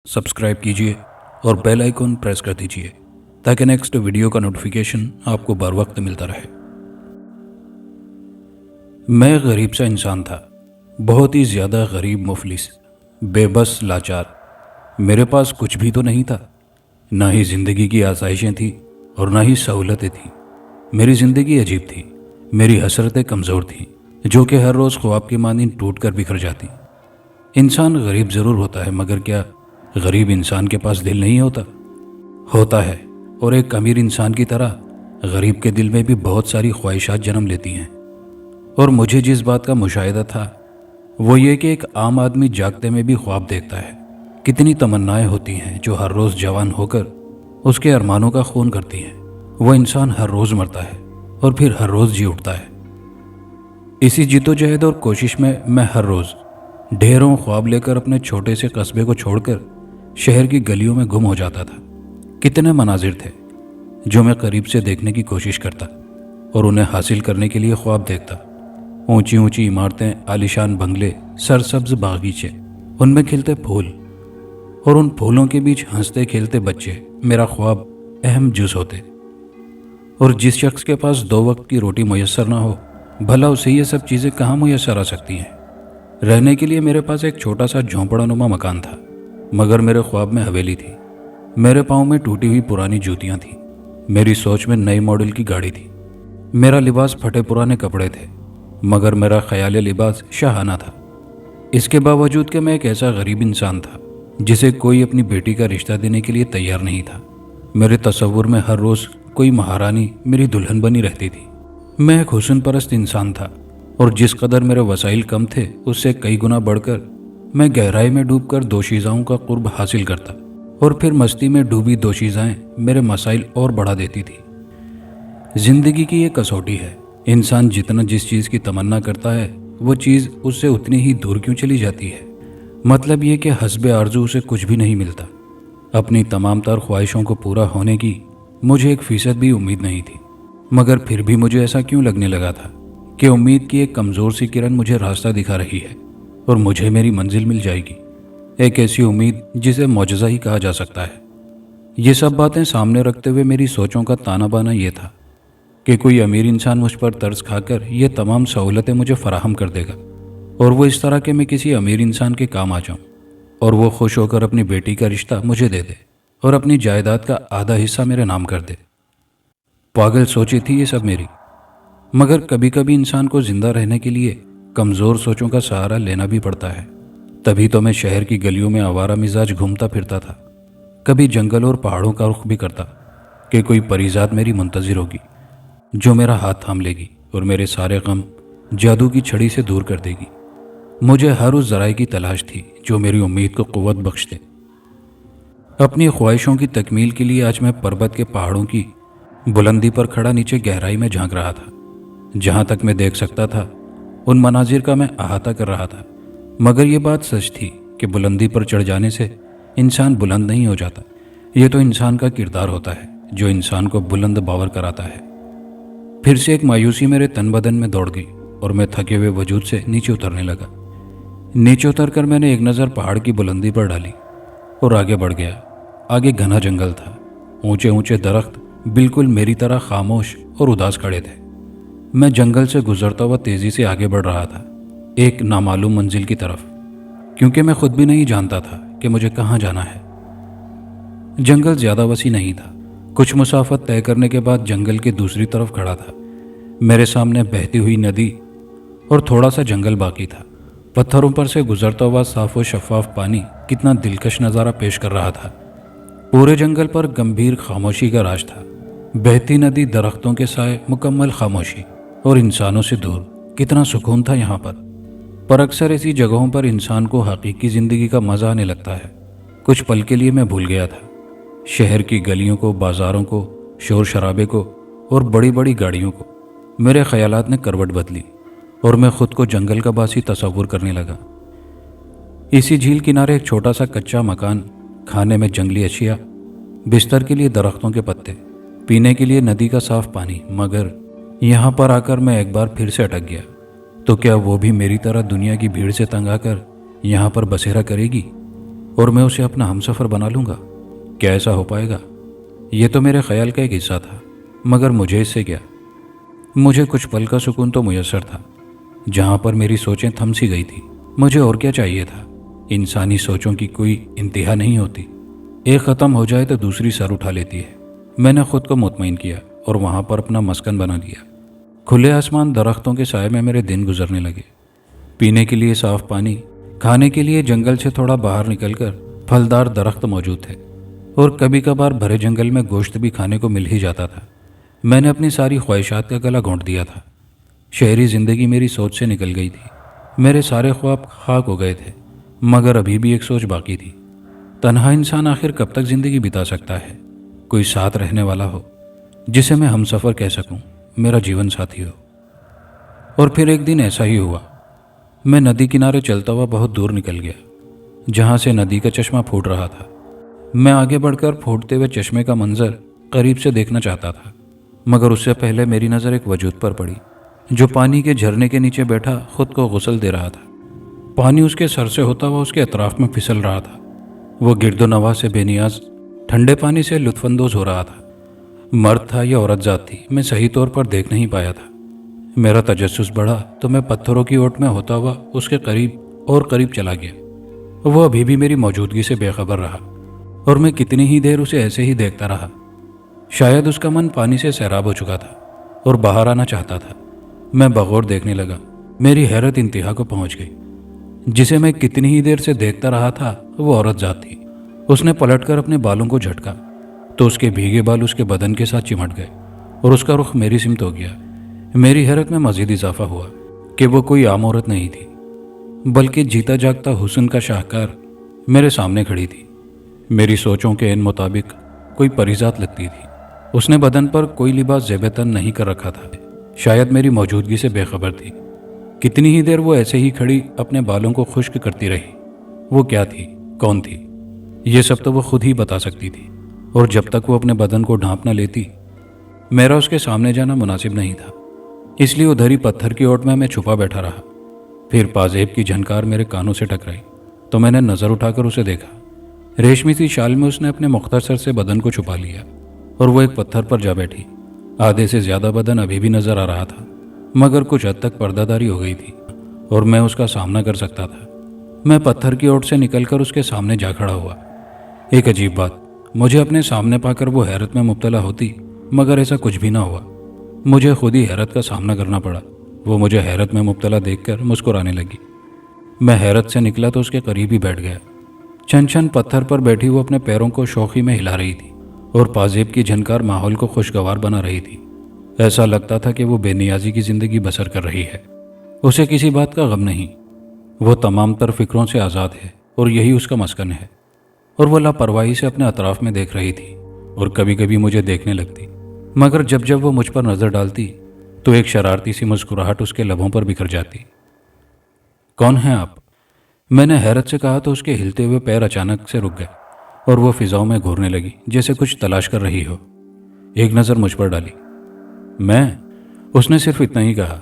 Subscribe कीजिए और bell icon press कर दीजिए ताकि नेक्स्ट वीडियो का नोटिफिकेशन आपको बर वक्त मिलता रहे। मैं गरीब सा इंसान था, बहुत ही ज़्यादा गरीब, मुफलिस, बेबस, लाचार। मेरे पास कुछ भी तो नहीं था, ना ही ज़िंदगी की आसाइशें थी और ना ही सहूलतें थी। मेरी ज़िंदगी अजीब थी, मेरी हसरतें कमज़ोर थीं जो कि हर रोज़ ख्वाब की मानिंद टूट कर बिखर जाती। इंसान गरीब ज़रूर होता है, मगर क्या गरीब इंसान के पास दिल नहीं होता? होता है, और एक अमीर इंसान की तरह गरीब के दिल में भी बहुत सारी ख्वाहिशात जन्म लेती हैं। और मुझे जिस बात का मुशाहिदा था वो ये कि एक आम आदमी जागते में भी ख्वाब देखता है। कितनी तमन्नाएं होती हैं जो हर रोज़ जवान होकर उसके अरमानों का खून करती हैं। वो इंसान हर रोज़ मरता है और फिर हर रोज़ जी उठता है। इसी जिद्दोजहद और कोशिश में मैं हर रोज़ ढेरों ख्वाब लेकर अपने छोटे से कस्बे को छोड़कर शहर की गलियों में गुम हो जाता था। कितने मनाजिर थे जो मैं करीब से देखने की कोशिश करता और उन्हें हासिल करने के लिए ख्वाब देखता। ऊंची ऊंची इमारतें, आलीशान बंगले, सरसब्ज बागीचे, उनमें खिलते फूल और उन फूलों के बीच हंसते खेलते बच्चे मेरा ख्वाब अहम जुज़ होते। और जिस शख्स के पास 2 वक्त की रोटी मुयस्सर ना हो, भला उसे ये सब चीज़ें कहाँ मुयस्सर आ सकती हैं? रहने के लिए मेरे पास एक छोटा सा झोंपड़ानुमा मकान था, मगर मेरे ख्वाब में हवेली थी। मेरे पाँव में टूटी हुई पुरानी जूतियाँ थीं, मेरी सोच में नई मॉडल की गाड़ी थी। मेरा लिबास फटे पुराने कपड़े थे, मगर मेरा ख्याली लिबास शाहाना था। इसके बावजूद कि मैं एक ऐसा गरीब इंसान था जिसे कोई अपनी बेटी का रिश्ता देने के लिए तैयार नहीं था। मेरे तसव्वुर में हर रोज़ कोई महारानी मेरी दुल्हन बनी रहती थी। मैं एक हुस्न परस्त इंसान था, और जिस कदर मेरे वसाइल कम थे उससे कई गुना बढ़कर मैं गहराई में डूबकर दोशीज़ाओं का कुर्ब हासिल करता, और फिर मस्ती में डूबी दोशीज़ाएं मेरे मसाइल और बढ़ा देती थी। जिंदगी की ये कसौटी है, इंसान जितना जिस चीज़ की तमन्ना करता है वो चीज़ उससे उतनी ही दूर क्यों चली जाती है। मतलब ये कि हस्बे आरज़ू उसे कुछ भी नहीं मिलता। अपनी तमाम तर ख्वाहिशों को पूरा होने की मुझे 1% भी उम्मीद नहीं थी, मगर फिर भी मुझे ऐसा क्यों लगने लगा था कि उम्मीद की एक कमज़ोर सी किरण मुझे रास्ता दिखा रही है और मुझे मेरी मंजिल मिल जाएगी। एक ऐसी उम्मीद जिसे मौजज़ा ही कहा जा सकता है। ये सब बातें सामने रखते हुए मेरी सोचों का ताना बाना ये था कि कोई अमीर इंसान मुझ पर तरस खाकर ये तमाम सहूलतें मुझे फराहम कर देगा, और वो इस तरह के मैं किसी अमीर इंसान के काम आ जाऊं, और वो खुश होकर अपनी बेटी का रिश्ता मुझे दे दे और अपनी जायदाद का आधा हिस्सा मेरे नाम कर दे। पागल सोची थी ये सब मेरी, मगर कभी कभी इंसान को जिंदा रहने के लिए कमज़ोर सोचों का सहारा लेना भी पड़ता है। तभी तो मैं शहर की गलियों में आवारा मिजाज घूमता फिरता था, कभी जंगल और पहाड़ों का रुख भी करता कि कोई परीजात मेरी मुंतज़िर होगी जो मेरा हाथ थाम लेगी और मेरे सारे गम जादू की छड़ी से दूर कर देगी। मुझे हर उस ज़राए की तलाश थी जो मेरी उम्मीद को क़ुव्वत बख्श दे। अपनी ख्वाहिशों की तकमील के लिए आज मैं पर्वत के पहाड़ों की बुलंदी पर खड़ा नीचे गहराई में झांक रहा था। जहाँ तक मैं देख सकता था उन मनाजिर का मैं अहाता कर रहा था। मगर ये बात सच थी कि बुलंदी पर चढ़ जाने से इंसान बुलंद नहीं हो जाता। ये तो इंसान का किरदार होता है जो इंसान को बुलंद बावर कराता है। फिर से एक मायूसी मेरे तन बदन में दौड़ गई और मैं थके हुए वजूद से नीचे उतरने लगा। नीचे उतर कर मैंने एक नज़र पहाड़ की बुलंदी पर डाली और आगे बढ़ गया। आगे घना जंगल था, ऊंचे ऊंचे दरख्त बिल्कुल मेरी तरह खामोश और उदास खड़े थे। मैं जंगल से गुजरता हुआ तेज़ी से आगे बढ़ रहा था, एक नामालूम मंजिल की तरफ, क्योंकि मैं खुद भी नहीं जानता था कि मुझे कहाँ जाना है। जंगल ज़्यादा वसी नहीं था। कुछ मुसाफत तय करने के बाद जंगल के दूसरी तरफ खड़ा था। मेरे सामने बहती हुई नदी और थोड़ा सा जंगल बाकी था। पत्थरों पर से गुजरता हुआ साफ और शफाफ पानी कितना दिलकश नज़ारा पेश कर रहा था। पूरे जंगल पर गंभीर खामोशी का राज था। बहती नदी, दरख्तों के साए, मुकम्मल खामोशी और इंसानों से दूर। कितना सुकून था यहाँ पर अक्सर ऐसी जगहों पर इंसान को हकीकी ज़िंदगी का मज़ा आने लगता है। कुछ पल के लिए मैं भूल गया था शहर की गलियों को, बाज़ारों को, शोर शराबे को और बड़ी बड़ी गाड़ियों को। मेरे ख्यालात ने करवट बदली और मैं खुद को जंगल का बासी तस्वुर करने लगा। इसी झील किनारे एक छोटा सा कच्चा मकान, खाने में जंगली अशिया, बिस्तर के लिए दरख्तों के पत्ते, पीने के लिए नदी का साफ पानी। मगर यहाँ पर आकर मैं एक बार फिर से अटक गया। तो क्या वो भी मेरी तरह दुनिया की भीड़ से तंग आकर यहाँ पर बसेरा करेगी اور میں اسے اپنا ہمسفر بنا لوں گا؟ کیا ایسا ہو پائے گا؟ یہ تو میرے خیال کا ایک حصہ تھا، مگر مجھے اس سے کیا؟ مجھے کچھ پل کا سکون تو میسر تھا، جہاں پر میری سوچیں تھم سی گئی تھی۔ مجھے اور کیا چاہیے تھا؟ انسانی سوچوں کی کوئی انتہا نہیں ہوتی، ایک ختم ہو جائے تو دوسری سر اٹھا لیتی ہے۔ میں نے خود کو مطمئن کیا اور وہاں پر اپنا مسکن بنا دیا۔ کھلے آسمان، درختوں کے سائے میں میرے دن گزرنے لگے۔ پینے کے لیے صاف پانی، کھانے کے لیے جنگل سے تھوڑا باہر نکل کر پھلدار درخت موجود تھے، اور کبھی کبھار بھرے جنگل میں گوشت بھی کھانے کو مل ہی جاتا تھا۔ میں نے اپنی ساری خواہشات کا گلا گھونٹ دیا تھا۔ شہری زندگی میری سوچ سے نکل گئی تھی، میرے سارے خواب خاک ہو گئے تھے، مگر ابھی بھی ایک سوچ باقی تھی۔ تنہا انسان آخر کب تک زندگی بتا سکتا ہے؟ کوئی ساتھ رہنے والا ہو، جسے میں ہمسفر کہہ سکوں، میرا جیون ساتھی ہو۔ اور پھر ایک دن ایسا ہی ہوا۔ میں ندی کنارے چلتا ہوا بہت دور نکل گیا، جہاں سے ندی کا چشمہ پھوٹ رہا تھا۔ میں آگے بڑھ کر پھوٹتے ہوئے چشمے کا منظر قریب سے دیکھنا چاہتا تھا، مگر اس سے پہلے میری نظر ایک وجود پر پڑی، جو پانی کے جھرنے کے نیچے بیٹھا خود کو غسل دے رہا تھا۔ پانی اس کے سر سے ہوتا ہوا اس کے اطراف میں پھسل رہا تھا۔ وہ گرد و نواح سے بے نیاز ٹھنڈے پانی سے لطف اندوز ہو رہا تھا۔ مرد تھا یا عورت ذات تھی، میں صحیح طور پر دیکھ نہیں پایا تھا۔ میرا تجسس بڑھا تو میں پتھروں کی اوٹ میں ہوتا ہوا اس کے قریب اور قریب چلا گیا۔ وہ ابھی بھی میری موجودگی سے بے خبر رہا، اور میں کتنی ہی دیر اسے ایسے ہی دیکھتا رہا۔ شاید اس کا من پانی سے سیراب ہو چکا تھا اور باہر آنا چاہتا تھا۔ میں بغور دیکھنے لگا۔ میری حیرت انتہا کو پہنچ گئی۔ جسے میں کتنی ہی دیر سے دیکھتا رہا تھا وہ عورت ذات تھی۔ اس نے پلٹ کر اپنے بالوں کو جھٹکا تو اس کے بھیگے بال اس کے بدن کے ساتھ چمٹ گئے اور اس کا رخ میری سمت ہو گیا۔ میری حیرت میں مزید اضافہ ہوا کہ وہ کوئی عام عورت نہیں تھی، بلکہ جیتا جاگتا حسن کا شاہکار میرے سامنے کھڑی تھی۔ میری سوچوں کے عین مطابق کوئی پری ذات لگتی تھی۔ اس نے بدن پر کوئی لباس زیب تن نہیں کر رکھا تھا، شاید میری موجودگی سے بے خبر تھی۔ کتنی ہی دیر وہ ایسے ہی کھڑی اپنے بالوں کو خشک کرتی رہی۔ وہ کیا تھی، کون تھی، یہ سب تو وہ خود ہی بتا سکتی تھی، اور جب تک وہ اپنے بدن کو ڈھانپ نہ لیتی، میرا اس کے سامنے جانا مناسب نہیں تھا۔ اس لیے ادھر ہی پتھر کی اوٹ میں چھپا بیٹھا رہا۔ پھر پازیب کی جھنکار میرے کانوں سے ٹکرائی تو میں نے نظر اٹھا کر اسے دیکھا۔ ریشمی سی شال میں اس نے اپنے مختصر سے بدن کو چھپا لیا اور وہ ایک پتھر پر جا بیٹھی۔ آدھے سے زیادہ بدن ابھی بھی نظر آ رہا تھا، مگر کچھ حد تک پردہ داری ہو گئی تھی اور میں اس کا سامنا کر سکتا تھا۔ میں پتھر کی اوٹ سے نکل کر اس کے سامنے جا کھڑا ہوا۔ ایک عجیب بات، مجھے اپنے سامنے پا کر وہ حیرت میں مبتلا ہوتی، مگر ایسا کچھ بھی نہ ہوا۔ مجھے خود ہی حیرت کا سامنا کرنا پڑا۔ وہ مجھے حیرت میں مبتلا دیکھ کر مسکرانے لگی۔ میں حیرت سے نکلا تو اس کے قریب ہی بیٹھ گیا۔ چھن چھن پتھر پر بیٹھی وہ اپنے پیروں کو شوخی میں ہلا رہی تھی اور پازیب کی جھنکار ماحول کو خوشگوار بنا رہی تھی۔ ایسا لگتا تھا کہ وہ بے نیازی کی زندگی بسر کر رہی ہے۔ اسے کسی بات کا غم نہیں، وہ تمام تر فکروں سے آزاد ہے اور یہی اس کا مسکن ہے۔ اور وہ لاپرواہی سے اپنے اطراف میں دیکھ رہی تھی اور کبھی کبھی مجھے دیکھنے لگتی، مگر جب جب وہ مجھ پر نظر ڈالتی تو ایک شرارتی سی مسکراہٹ اس کے لبوں پر بکھر جاتی۔ کون ہیں آپ؟ میں نے حیرت سے کہا تو اس کے ہلتے ہوئے پیر اچانک سے رک گئے اور وہ فضاؤں میں گھورنے لگی جیسے کچھ تلاش کر رہی ہو۔ ایک نظر مجھ پر ڈالی۔ میں؟ اس نے صرف اتنا ہی کہا۔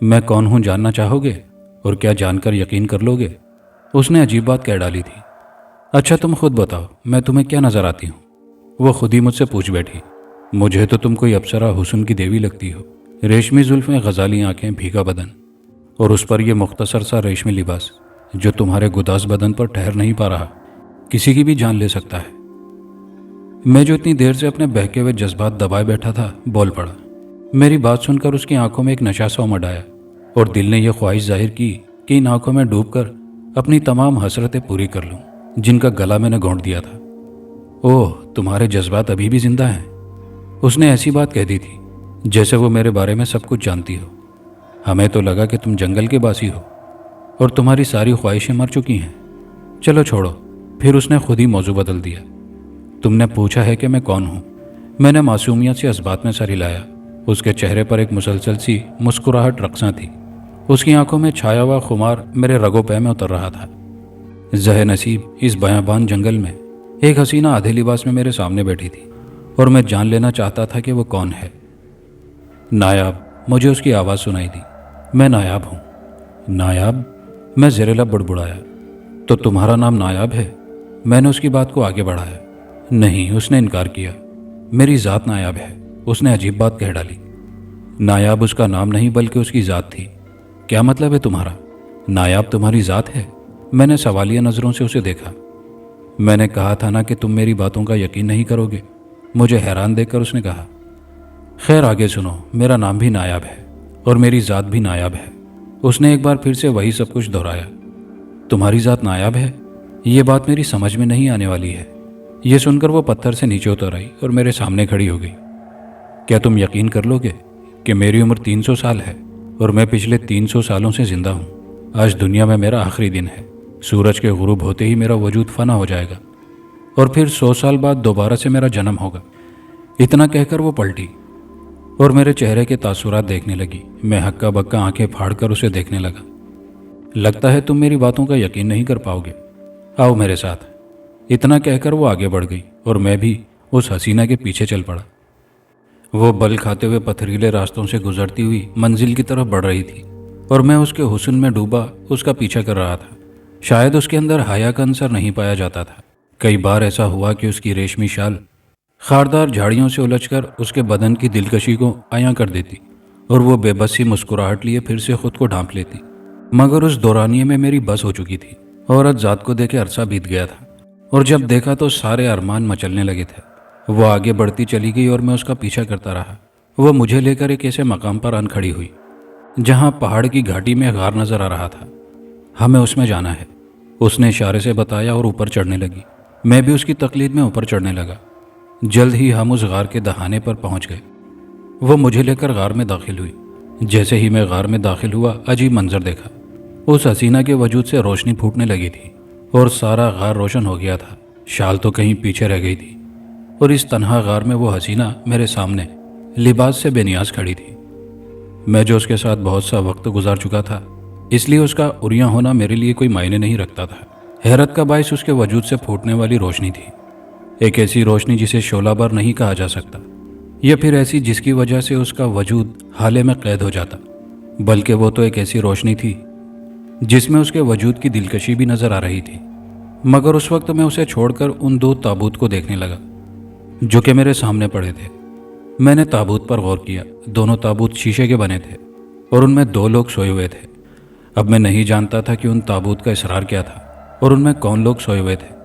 میں کون ہوں جاننا چاہو گے؟ اور کیا جان کر یقین کر لو گے؟ اس نے عجیب بات کہہ ڈالی تھی۔ اچھا تم خود بتاؤ، میں تمہیں کیا نظر آتی ہوں؟ وہ خود ہی مجھ سے پوچھ بیٹھی۔ مجھے تو تم کوئی اپسرا حسن کی دیوی لگتی ہو، ریشمی زلفیں، غزالی آنکھیں، بھیگا بدن، اور اس پر یہ مختصر سا ریشمی لباس جو تمہارے گداز بدن پر ٹھہر نہیں پا رہا، کسی کی بھی جان لے سکتا ہے۔ میں جو اتنی دیر سے اپنے بہکے ہوئے جذبات دبائے بیٹھا تھا بول پڑا۔ میری بات سن کر اس کی آنکھوں میں ایک نشہ سا امڈ آیا اور دل نے یہ خواہش ظاہر کی کہ ان آنکھوں میں ڈوب کر اپنی تمام حسرتیں پوری کر لوں جن کا گلا میں نے گھونٹ دیا تھا۔ اوہ، تمہارے جذبات ابھی بھی زندہ ہیں؟ اس نے ایسی بات کہہ دی تھی جیسے وہ میرے بارے میں سب کچھ جانتی ہو۔ ہمیں تو لگا کہ تم جنگل کے باسی ہو اور تمہاری ساری خواہشیں مر چکی ہیں۔ چلو چھوڑو۔ پھر اس نے خود ہی موضوع بدل دیا۔ تم نے پوچھا ہے کہ میں کون ہوں؟ میں نے معصومیت سے اس بات میں سر ہلایا۔ اس کے چہرے پر ایک مسلسل سی مسکراہٹ رقصاں تھی۔ اس کی آنکھوں میں چھایا ہوا خمار میرے رگو پے میں اتر رہا تھا۔ زہ نصیب اس بیابان جنگل میں ایک حسینہ آدھے لباس میں میرے سامنے بیٹھی تھی اور میں جان لینا چاہتا تھا کہ وہ کون ہے۔ نایاب، مجھے اس کی آواز سنائی دی۔ میں نایاب ہوں۔ نایاب؟ میں زیر لب بڑبڑایا۔ تو تمہارا نام نایاب ہے؟ मैंने उसकी बात को आगे बढ़ाया। नहीं, उसने इनकार किया। मेरी ज़ात नायाब है, उसने अजीब बात कह डाली। नायाब उसका नाम नहीं बल्कि उसकी ज़ात थी। क्या मतलब है तुम्हारा? नायाब तुम्हारी ज़ात है? मैंने सवालिया नज़रों से उसे देखा। मैंने कहा था ना कि तुम मेरी बातों का यकीन नहीं करोगे। मुझे हैरान देखकर उसने कहा। खैर आगे सुनो, मेरा नाम भी नायाब है और मेरी ज़ात भी नायाब है। उसने एक बार फिर से वही सब कुछ दोहराया। तुम्हारी ज़ात नायाब है? ये बात मेरी समझ में नहीं आने वाली है। ये सुनकर वो पत्थर से नीचे उतर आई और मेरे सामने खड़ी हो गई। क्या तुम यकीन कर लोगे कि मेरी उम्र 300 साल है और मैं पिछले 300 सालों से जिंदा हूँ? आज दुनिया में मेरा आखिरी दिन है। सूरज के गुरूब होते ही मेरा वजूद फना हो जाएगा और फिर 100 साल बाद दोबारा से मेरा जन्म होगा। इतना कहकर वो पलटी और मेरे चेहरे के तासुरात देखने लगी। मैं हक्का बक्का आंखें फाड़कर उसे देखने लगा। लगता है तुम मेरी बातों का यकीन नहीं कर पाओगे, आओ मेरे साथ। इतना कहकर वो आगे बढ़ गई और मैं भी उस हसीना के पीछे चल पड़ा। वो बल खाते हुए पथरीले रास्तों से गुजरती हुई मंजिल की तरफ बढ़ रही थी और मैं उसके हुस्न में डूबा उसका पीछा कर रहा था। शायद उसके अंदर हया का अंसर नहीं पाया जाता था। कई बार ऐसा हुआ कि उसकी रेशमी शाल खारदार झाड़ियों से उलझकर उसके बदन की दिलकशी को आया कर देती और वो बेबसी मुस्कुराहट लिए फिर से खुद को ढांप लेती। मगर उस दौरानिये में मेरी बस हो चुकी थी। औरत जात को देखे अरसा बीत गया था और जब देखा तो सारे अरमान मचलने लगे थे। वो आगे बढ़ती चली गई और मैं उसका पीछा करता रहा। वो मुझे लेकर एक ऐसे मकाम पर आन खड़ी हुई जहाँ पहाड़ की घाटी में गार नजर आ रहा था। हमें उसमें जाना है, उसने इशारे से बताया और ऊपर चढ़ने लगी। मैं भी उसकी तकलीद में ऊपर चढ़ने लगा। जल्द ही हम उस गार के दहाने पर पहुंच गए। वो मुझे लेकर गार में दाखिल हुई। जैसे ही मैं गार में दाखिल हुआ, अजीब मंजर देखा। उस हसीना के वजूद से रोशनी फूटने लगी थी और सारा गार रोशन हो गया था। शाल तो कहीं पीछे रह गई थी और इस तन्हा गार में वो हसीना मेरे सामने लिबास से बेनियाज खड़ी थी। मैं जो उसके साथ बहुत सा वक्त गुजार चुका था, इसलिए उसका उरिया होना मेरे लिए कोई मायने नहीं रखता था। हैरत का बायस उसके वजूद से फूटने वाली रोशनी थी। एक ऐसी रोशनी जिसे शोलाबर नहीं कहा जा सकता, या फिर ऐसी जिसकी वजह से उसका वजूद हाले में कैद हो जाता, बल्कि वो तो एक ऐसी रोशनी थी जिसमें उसके वजूद की दिलकशी भी नजर आ रही थी। मगर उस वक्त मैं उसे छोड़कर उन दो ताबूत को देखने लगा जो कि मेरे सामने पड़े थे। मैंने ताबूत पर गौर किया। दोनों ताबूत शीशे के बने थे और उनमें 2 लोग सोए हुए थे। अब मैं नहीं जानता था कि उन ताबूत का इसरार क्या था और उनमें कौन लोग सोए हुए थे।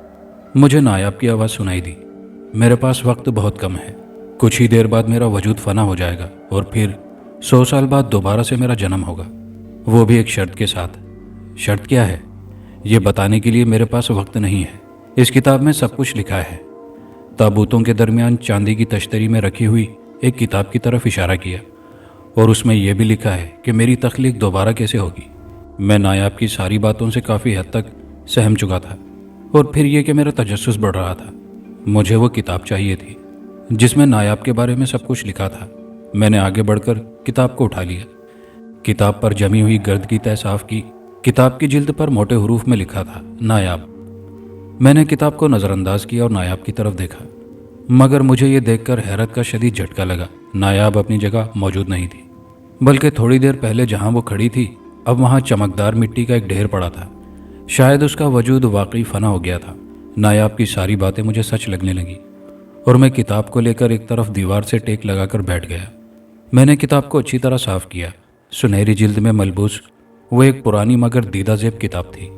मुझे नायाब की आवाज़ सुनाई दी। मेरे पास वक्त बहुत कम है, कुछ ही देर बाद मेरा वजूद फना हो जाएगा और फिर 100 साल बाद दोबारा से मेरा जन्म होगा, वो भी एक शर्त के साथ। शर्त क्या है, ये बताने के लिए मेरे पास वक्त नहीं है। इस किताब में सब कुछ लिखा है। ताबूतों के दरमियान चांदी की तश्तरी में रखी हुई एक किताब की तरफ इशारा किया और उसमें यह भी लिखा है कि मेरी तख्लीक दोबारा कैसे होगी। मैं नायाब की सारी बातों से काफ़ी हद तक सहम चुका था और फिर यह कि मेरा तजस्सुस बढ़ रहा था। मुझे वो किताब चाहिए थी जिसमें नायाब के बारे में सब कुछ लिखा था। मैंने आगे बढ़कर किताब को उठा लिया। किताब पर जमी हुई गर्द की तह साफ की। किताब की जिल्द पर मोटे हरूफ में लिखा था नायाब। मैंने किताब को नज़रअंदाज किया और नायाब की तरफ देखा, मगर मुझे ये देखकर हैरत का शदीद झटका लगा। नायाब अपनी जगह मौजूद नहीं थी, बल्कि थोड़ी देर पहले जहाँ वो खड़ी थी, अब वहाँ चमकदार मिट्टी का एक ढेर पड़ा था। शायद उसका वजूद वाकई फना हो गया था। नायाब की सारी बातें मुझे सच लगने लगी और मैं किताब को लेकर एक तरफ दीवार से टेक लगाकर बैठ गया। मैंने किताब को अच्छी तरह साफ किया। सुनहरी जिल्द में मलबूस वो एक पुरानी मगर दीदा ज़ेब किताब थी।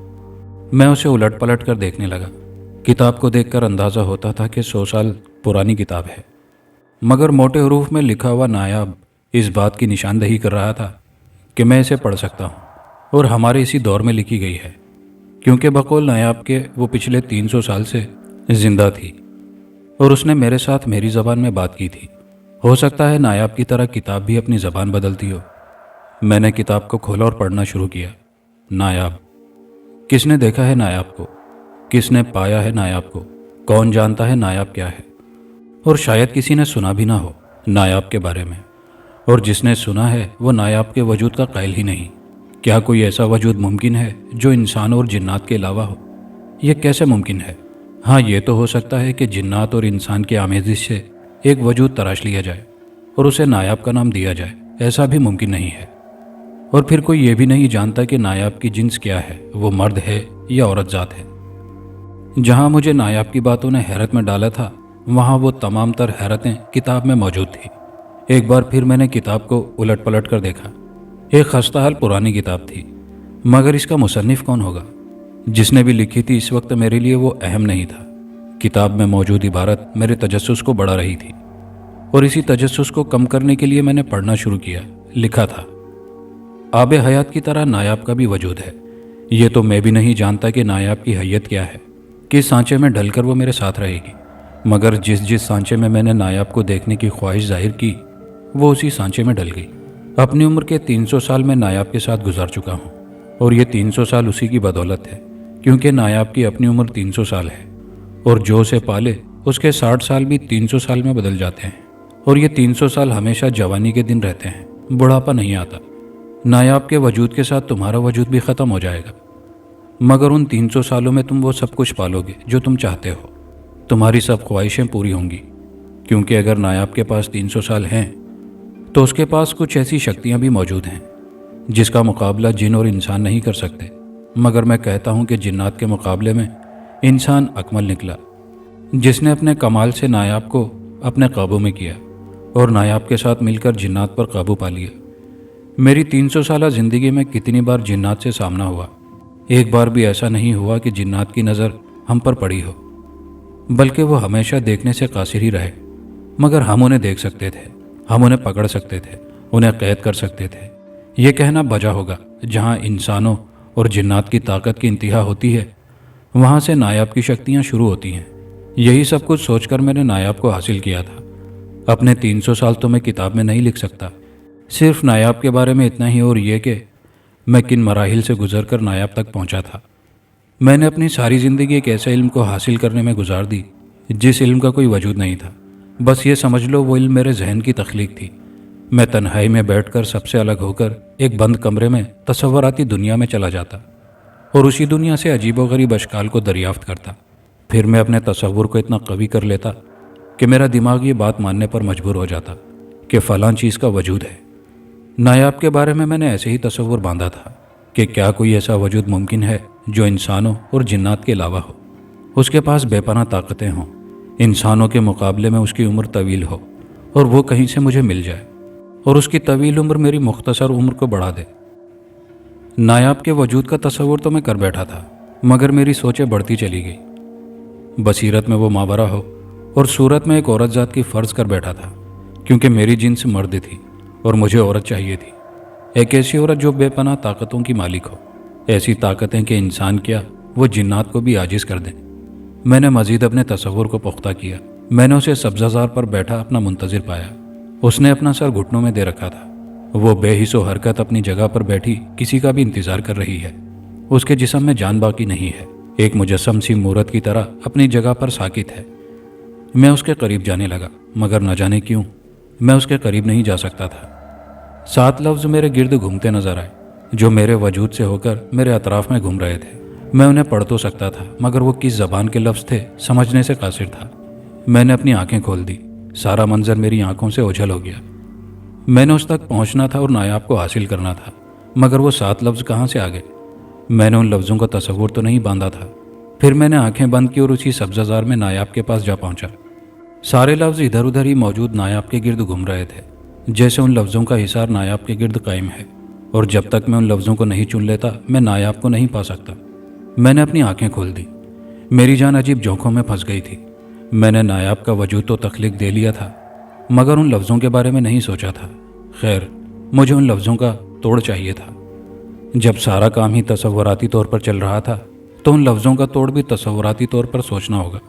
मैं उसे उलट पलट कर देखने लगा। किताब को देखकर अंदाज़ा होता था कि 100 साल पुरानी किताब है, मगर मोटे हरूफ में लिखा हुआ नायाब इस बात की निशानदही कर रहा था कि मैं इसे पढ़ सकता हूँ और हमारे इसी दौर में लिखी गई है, क्योंकि बकौल नायाब के वो पिछले 300 साल से जिंदा थी और उसने मेरे साथ मेरी ज़बान में बात की थी। हो सकता है नायाब की तरह किताब भी अपनी ज़बान बदलती हो। मैंने किताब को खोला और पढ़ना शुरू किया। नायाब। किसने देखा है नायाब को? किसने पाया है नायाब को? कौन जानता है नायाब क्या है? और शायद किसी ने सुना भी ना हो नायाब के बारे में, और जिसने सुना है वो नायाब के वजूद का कायल ही नहीं। क्या कोई ऐसा वजूद मुमकिन है जो इंसान और जिन्नात के अलावा हो? यह कैसे मुमकिन है? हाँ, ये तो हो सकता है कि जिन्नात और इंसान की आमेजिश से एक वजूद तराश लिया जाए और उसे नायाब का नाम दिया जाए। ऐसा भी मुमकिन नहीं है। और फिर कोई ये भी नहीं जानता कि नायाब की जिन्स क्या है, वो मर्द है या औरत जात है। जहाँ मुझे नायाब की बातों ने हैरत में डाला था, वहाँ वो तमाम तर हैरतें किताब में मौजूद थी। एक बार फिर मैंने किताब को उलट पलट कर देखा। एक खस्ताहाल पुरानी किताब थी, मगर इसका मुसन्निफ कौन होगा? जिसने भी लिखी थी इस वक्त मेरे लिए वो अहम नहीं था। किताब में मौजूद इबारत मेरे तजस्सुस को बढ़ा रही थी, और इसी तजस्सुस को कम करने के लिए मैंने पढ़ना शुरू किया। लिखा था, आब हयात की तरह नायाब का भी वजूद है। ये तो मैं भी नहीं जानता कि नायाब की हैयत क्या है, किस सांचे में ढलकर वो मेरे साथ रहेगी, मगर जिस जिस सांचे में मैंने नायाब को देखने की ख्वाहिश जाहिर की, वो उसी सांचे में ढल गई। अपनी उम्र के 300 साल मैं नायाब के साथ गुजार चुका हूँ, और ये 300 साल उसी की बदौलत है, क्योंकि नायाब की अपनी उम्र 300 साल है, और जो उसे पाले उसके 60 साल भी 300 साल में बदल जाते हैं, और ये 300 साल हमेशा जवानी के दिन रहते हैं, बुढ़ापा नहीं आता। नायाब के वजूद के साथ तुम्हारा वजूद भी ख़त्म हो जाएगा, मगर उन 300 सालों में तुम वो सब कुछ पालोगे जो तुम चाहते हो। तुम्हारी सब ख्वाहिशें पूरी होंगी, क्योंकि अगर नायाब के पास 300 साल हैं तो उसके पास कुछ ऐसी शक्तियां भी मौजूद हैं जिसका मुकाबला जिन और इंसान नहीं कर सकते। मगर मैं कहता हूं कि जिन्नात के मुकाबले में इंसान अकमल निकला, जिसने अपने कमाल से नायाब को अपने काबू में किया और नायाब के साथ मिलकर जिन्नात पर काबू पा लिया। मेरी 300 साला ज़िंदगी में कितनी बार जिन्नात से सामना हुआ, एक बार भी ऐसा नहीं हुआ कि जिन्नात की नज़र हम पर पड़ी हो, बल्कि वो हमेशा देखने से कासिर ही रहे। मगर हम उन्हें देख सकते थे, हम उन्हें पकड़ सकते थे, उन्हें कैद कर सकते थे। ये कहना बजा होगा, जहाँ इंसानों और जिन्नात की ताकत की इंतहा होती है, वहाँ से नायाब की शक्तियाँ शुरू होती हैं। यही सब कुछ सोचकर मैंने नायाब को हासिल किया था। अपने 300 साल तो मैं किताब में नहीं लिख सकता, सिर्फ नायाब के बारे में इतना ही, और ये कि मैं किन मराहिल से गुजरकर नायाब तक पहुंचा था। मैंने अपनी सारी ज़िंदगी एक ऐसे इल्म को हासिल करने में गुजार दी जिस इल्म का कोई वजूद नहीं था। बस ये समझ लो वो इल्म मेरे जहन की तख्लीक थी। मैं तन्हाई में बैठकर सबसे अलग होकर एक बंद कमरे में तसव्वुराती दुनिया में चला जाता और उसी दुनिया से अजीबोगरीब अशकाल को दरियाफ्त करता। फिर मैं अपने तसव्वुर को इतना कवी कर लेता कि मेरा दिमाग ये बात मानने पर मजबूर हो जाता कि फ़लाँ चीज़ का वजूद है। नायाब के बारे में मैंने ऐसे ही तसव्वुर बांधा था कि क्या कोई ऐसा वजूद मुमकिन है जो इंसानों और जिन्नात के अलावा हो। उसके पास बेपनाह ताकतें हों, इंसानों के मुकाबले में उसकी उम्र तवील हो, और वो कहीं से मुझे मिल जाए और उसकी तवील उम्र मेरी मुख्तसर उम्र को बढ़ा दे। नायाब के वजूद का तसव्वुर तो मैं कर बैठा था, मगर मेरी सोचें बढ़ती चली गई। बसीरत में वो मावरा हो और सूरत में एक औरत ज़ात की फ़र्ज कर बैठा था, क्योंकि मेरी जिन्स मर्द थी और मुझे औरत चाहिए थी। एक ऐसी औरत जो बेपनाह ताकतों की मालिक हो, ऐसी ताकतें कि इंसान क्या वो जिन्नात को भी आजिज़ कर दें। मैंने मज़ीद अपने तसव्वुर को पुख्ता किया। मैंने उसे सब्ज़ाज़ार पर बैठा अपना मुंतज़िर पाया। उसने अपना सर घुटनों में दे रखा था। वो बेहिसो हरकत अपनी जगह पर बैठी किसी का भी इंतज़ार कर रही है। उसके जिस्म में जान बाकी नहीं है, एक मुजस्सम सी मूरत की तरह अपनी जगह पर साकित है। मैं उसके करीब जाने लगा, मगर न जाने क्यों मैं उसके करीब नहीं जा सकता था। 7 लफ्ज़ मेरे गिर्द घूमते नजर आए, जो मेरे वजूद से होकर मेरे अतराफ में घूम रहे थे। मैं उन्हें पढ़ तो सकता था, मगर वो किस ज़बान के लफ्ज़ थे समझने से कासिर था। मैंने अपनी आंखें खोल दी। सारा मंजर मेरी आंखों से ओझल हो गया। मैंने उस तक पहुंचना था और नायाब को हासिल करना था, मगर वो 7 लफ्ज़ कहाँ से आ गए? मैंने उन लफ्ज़ों का तसव्वुर तो नहीं बांधा था। फिर मैंने आंखें बंद की और उसी सब्ज़ाज़ार में नायाब के पास जा पहुंचा। सारे लफ्ज़ इधर उधर ही मौजूद नायाब के गिर्द घूम रहे थे, जैसे उन लफ्ज़ों का हिसार नायाब के गिर्द कायम है, और जब तक मैं उन लफ्ज़ों को नहीं चुन लेता मैं नायाब को नहीं पा सकता। मैंने अपनी आंखें खोल दी। मेरी जान अजीब जोखों में फंस गई थी। मैंने नायाब का वजूद तो तख्लीक दे लिया था, मगर उन लफ्ज़ों के बारे में नहीं सोचा था। खैर, मुझे उन लफ्ज़ों का तोड़ चाहिए था। जब सारा काम ही तसव्वुराती तौर पर चल रहा था, तो उन लफ्ज़ों का तोड़ भी तसव्वुराती तौर पर सोचना होगा।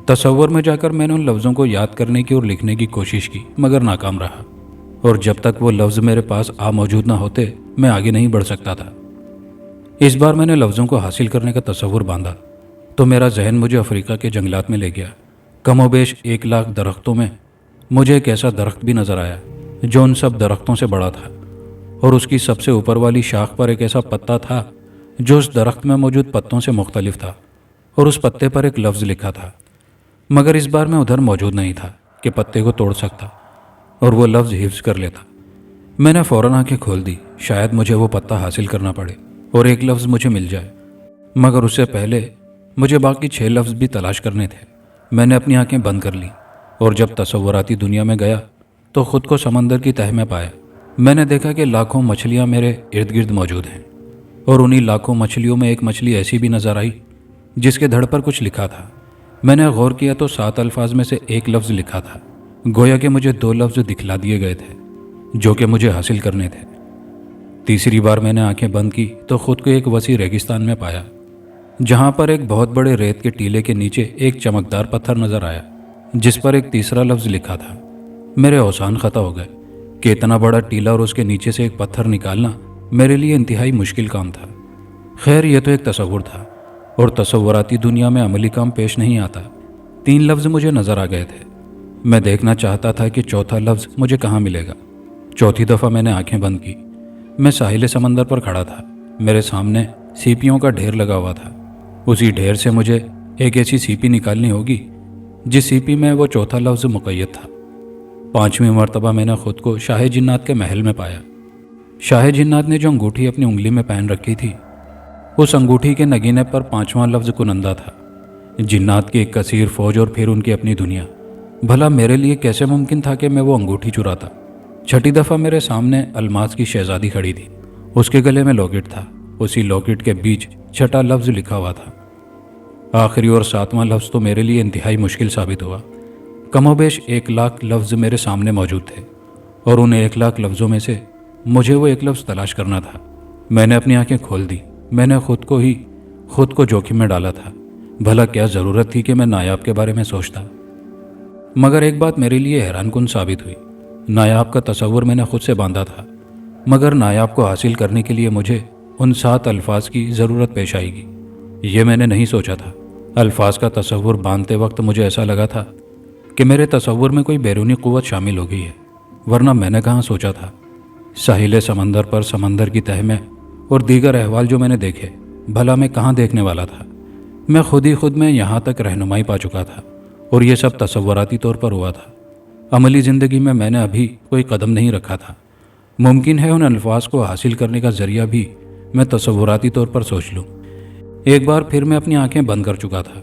तसव्वुर में जाकर मैंने उन लफ्ज़ों को याद करने की और लिखने की कोशिश की, मगर नाकाम रहा, और जब तक वो लफ्ज़ मेरे पास मौजूद ना होते मैं आगे नहीं बढ़ सकता था। इस बार मैंने लफ्ज़ों को हासिल करने का तसव्वुर बांधा तो मेरा जहन मुझे अफ्रीका के जंगलात में ले गया। कमोबेश 1 लाख दरख्तों में मुझे एक ऐसा दरख्त भी नज़र आया जो उन सब दरख्तों से बड़ा था, और उसकी सबसे ऊपर वाली शाख पर एक ऐसा पत्ता था जो उस दरख्त में मौजूद पत्तों से मुख्तलिफ था, और उस पत्ते पर एक लफ्ज़ लिखा था। मगर इस बार मैं उधर मौजूद नहीं था कि पत्ते को तोड़ सकता और वो लफ्ज़ हिफ्ज़ कर लेता। मैंने फ़ौरन आंखें खोल दी। शायद मुझे वो पत्ता हासिल करना पड़े और एक लफ्ज़ मुझे मिल जाए, मगर उससे पहले مجھے باقی 6 لفظ بھی تلاش کرنے تھے۔ میں نے اپنی آنکھیں بند کر لیں اور جب تصوراتی دنیا میں گیا تو خود کو سمندر کی تہہ میں پایا۔ میں نے دیکھا کہ لاکھوں مچھلیاں میرے ارد گرد موجود ہیں، اور انہی لاکھوں مچھلیوں میں ایک مچھلی ایسی بھی نظر آئی جس کے دھڑ پر کچھ لکھا تھا۔ میں نے غور کیا تو 7 الفاظ میں سے ایک لفظ لکھا تھا، گویا کہ مجھے 2 لفظ دکھلا دیے گئے تھے جو کہ مجھے حاصل کرنے تھے۔ تیسری بار میں نے آنکھیں بند کی تو خود کو ایک وسیع ریگستان میں پایا، جہاں پر ایک بہت بڑے ریت کے ٹیلے کے نیچے ایک چمکدار پتھر نظر آیا جس پر ایک تیسرا لفظ لکھا تھا۔ میرے اوزان خطا ہو گئے کہ اتنا بڑا ٹیلا اور اس کے نیچے سے ایک پتھر نکالنا میرے لیے انتہائی مشکل کام تھا۔ خیر، یہ تو ایک تصور تھا، اور تصوراتی دنیا میں عملی کام پیش نہیں آتا۔ 3 لفظ مجھے نظر آ گئے تھے۔ میں دیکھنا چاہتا تھا کہ چوتھا لفظ مجھے کہاں ملے گا۔ چوتھی دفعہ میں نے آنکھیں بند کی۔ میں ساحل سمندر پر کھڑا تھا۔ میرے سامنے سیپیوں کا ڈھیر لگا ہوا تھا۔ اسی ڈھیر سے مجھے ایک ایسی سیپی نکالنی ہوگی جس سیپی میں وہ چوتھا لفظ مقید تھا۔ 5ویں مرتبہ میں نے خود کو شاہ جنات کے محل میں پایا۔ شاہ جنات نے جو انگوٹھی اپنی انگلی میں پہن رکھی تھی، اس انگوٹھی کے نگینے پر 5واں لفظ کنندہ تھا۔ جنات کی ایک کثیر فوج اور پھر ان کی اپنی دنیا۔ بھلا میرے لیے کیسے ممکن تھا کہ میں وہ انگوٹھی چراتا؟ 6ٹھی دفعہ میرے سامنے الماس کی شہزادی کھڑی تھی۔ اس کے گلے میں لاکٹ تھا۔ اسی لاکٹ کے بیچ 6ٹھا لفظ لکھا ہوا تھا۔ آخری اور 7واں لفظ تو میرے لیے انتہائی مشکل ثابت ہوا۔ کم و بیش 1,00,000 لفظ میرے سامنے موجود تھے، اور ان 1,00,000 لفظوں میں سے مجھے وہ ایک لفظ تلاش کرنا تھا۔ میں نے اپنی آنکھیں کھول دی۔ میں نے خود کو جوخم میں ڈالا تھا۔ بھلا کیا ضرورت تھی کہ میں نایاب کے بارے میں سوچتا؟ مگر ایک بات میرے لیے حیران کن ثابت ہوئی۔ نایاب کا تصور میں نے خود سے باندھا تھا، مگر نایاب کو حاصل کرنے کے لیے مجھے ان 7 الفاظ کی ضرورت پیش آئے گی، یہ میں نے نہیں سوچا تھا۔ الفاظ کا تصور باندھتے وقت مجھے ایسا لگا تھا کہ میرے تصور میں کوئی بیرونی قوت شامل ہو گئی ہے، ورنہ میں نے کہاں سوچا تھا۔ ساحل سمندر پر سمندر کی تہہ میں اور دیگر احوال جو میں نے دیکھے، بھلا میں کہاں دیکھنے والا تھا؟ میں خود میں یہاں تک رہنمائی پا چکا تھا، اور یہ سب تصوراتی طور پر ہوا تھا۔ عملی زندگی میں نے ابھی کوئی قدم نہیں رکھا تھا۔ ممکن ہے ان الفاظ کو حاصل کرنے کا ذریعہ بھی میں تصوراتی طور پر سوچ لوں۔ ایک بار پھر میں اپنی آنکھیں بند کر چکا تھا۔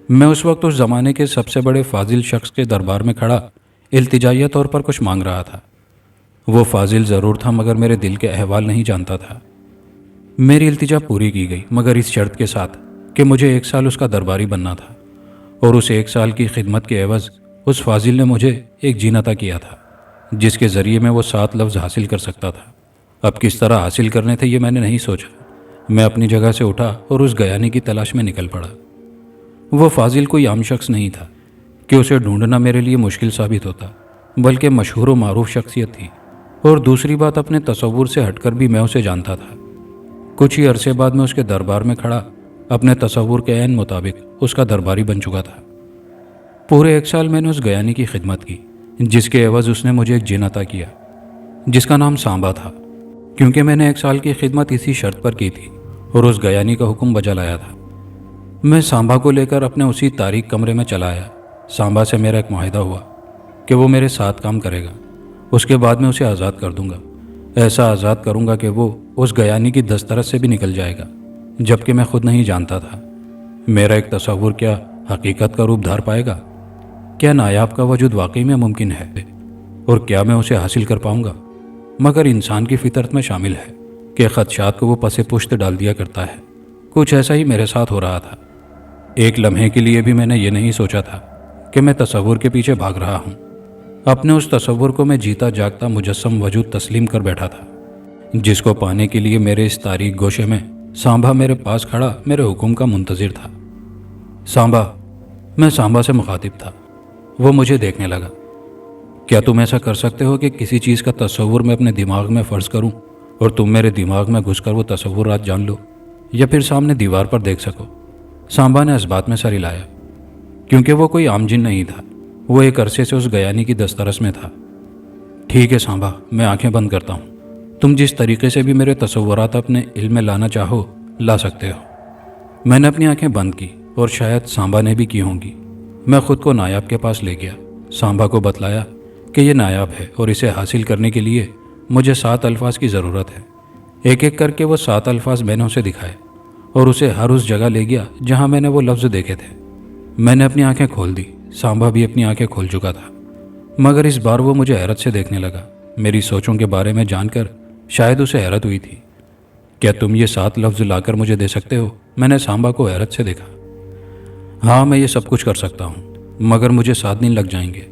میں اس وقت اس زمانے کے سب سے بڑے فاضل شخص کے دربار میں کھڑا التجائیہ طور پر کچھ مانگ رہا تھا۔ وہ فاضل ضرور تھا، مگر میرے دل کے احوال نہیں جانتا تھا۔ میری التجا پوری کی گئی، مگر اس شرط کے ساتھ کہ مجھے 1 سال اس کا درباری بننا تھا، اور اس 1 سال کی خدمت کے عوض اس فاضل نے مجھے ایک جین عطا کیا تھا جس کے ذریعے میں وہ 7 لفظ حاصل کر سکتا تھا۔ اب کس طرح حاصل کرنے تھے یہ میں نے نہیں سوچا۔ میں اپنی جگہ سے اٹھا اور اس گیانی کی تلاش میں نکل پڑا۔ وہ فاضل کوئی عام شخص نہیں تھا کہ اسے ڈھونڈنا میرے لیے مشکل ثابت ہوتا، بلکہ مشہور و معروف شخصیت تھی، اور دوسری بات اپنے تصور سے ہٹ کر بھی میں اسے جانتا تھا۔ کچھ ہی عرصے بعد میں اس کے دربار میں کھڑا اپنے تصور کے عین مطابق اس کا درباری بن چکا تھا۔ پورے 1 سال میں نے اس گیانی کی خدمت کی، جس کے عوض اس نے مجھے ایک جن عطا کیا جس کا نام سانبا تھا، کیونکہ میں نے 1 سال کی خدمت اسی شرط پر کی تھی اور اس گیانی کا حکم بجا لایا تھا۔ میں سانبا کو لے کر اپنے اسی تاریک کمرے میں چلا آیا۔ سانبا سے میرا ایک معاہدہ ہوا کہ وہ میرے ساتھ کام کرے گا، اس کے بعد میں اسے آزاد کر دوں گا۔ ایسا آزاد کروں گا کہ وہ اس گیانی کی دسترس سے بھی نکل جائے گا، جبکہ میں خود نہیں جانتا تھا میرا ایک تصور کیا حقیقت کا روپ دھار پائے گا۔ کیا نایاب کا وجود واقعی میں ممکن ہے، اور کیا میں اسے حاصل کر پاؤں گا؟ مگر انسان کی فطرت میں شامل ہے کہ خدشات کو وہ پس پشت ڈال دیا کرتا ہے۔ کچھ ایسا ہی میرے ساتھ ہو رہا تھا۔ ایک لمحے کے لیے بھی میں نے یہ نہیں سوچا تھا کہ میں تصور کے پیچھے بھاگ رہا ہوں۔ اپنے اس تصور کو میں جیتا جاگتا مجسم وجود تسلیم کر بیٹھا تھا، جس کو پانے کے لیے میرے اس تاریک گوشے میں سانبا میرے پاس کھڑا میرے حکم کا منتظر تھا۔ سانبا، میں سانبا سے مخاطب تھا۔ وہ مجھے دیکھنے لگا۔ کیا تم ایسا کر سکتے ہو کہ کسی چیز کا تصور میں اپنے دماغ میں فرض کروں اور تم میرے دماغ میں گھس کر وہ تصورات جان لو، یا پھر سامنے دیوار پر دیکھ سکو؟ سانبا نے اس بات میں سر ہلایا، کیونکہ وہ کوئی عام جن نہیں تھا، وہ ایک عرصے سے اس گیانی کی دسترس میں تھا۔ ٹھیک ہے سانبا، میں آنکھیں بند کرتا ہوں۔ تم جس طریقے سے بھی میرے تصورات اپنے علم میں لانا چاہو لا سکتے ہو۔ میں نے اپنی آنکھیں بند کی، اور شاید سانبا نے بھی کی ہوں گی۔ میں خود کو نایاب کے پاس لے گیا، سانبا کو بتلایا کہ یہ نایاب ہے اور اسے حاصل کرنے کے لیے مجھے 7 الفاظ کی ضرورت ہے۔ ایک ایک کر کے وہ 7 الفاظ میں نے اسے دکھائے، اور اسے ہر اس جگہ لے گیا جہاں میں نے وہ لفظ دیکھے تھے۔ میں نے اپنی آنکھیں کھول دی، سانبا بھی اپنی آنکھیں کھول چکا تھا، مگر اس بار وہ مجھے حیرت سے دیکھنے لگا۔ میری سوچوں کے بارے میں جان کر شاید اسے حیرت ہوئی تھی۔ کیا تم یہ 7 لفظ لا کر مجھے دے سکتے ہو؟ میں نے سانبا کو حیرت سے دیکھا۔ ہاں، میں یہ سب کچھ کر سکتا ہوں، مگر مجھے 7 دن لگ جائیں گے،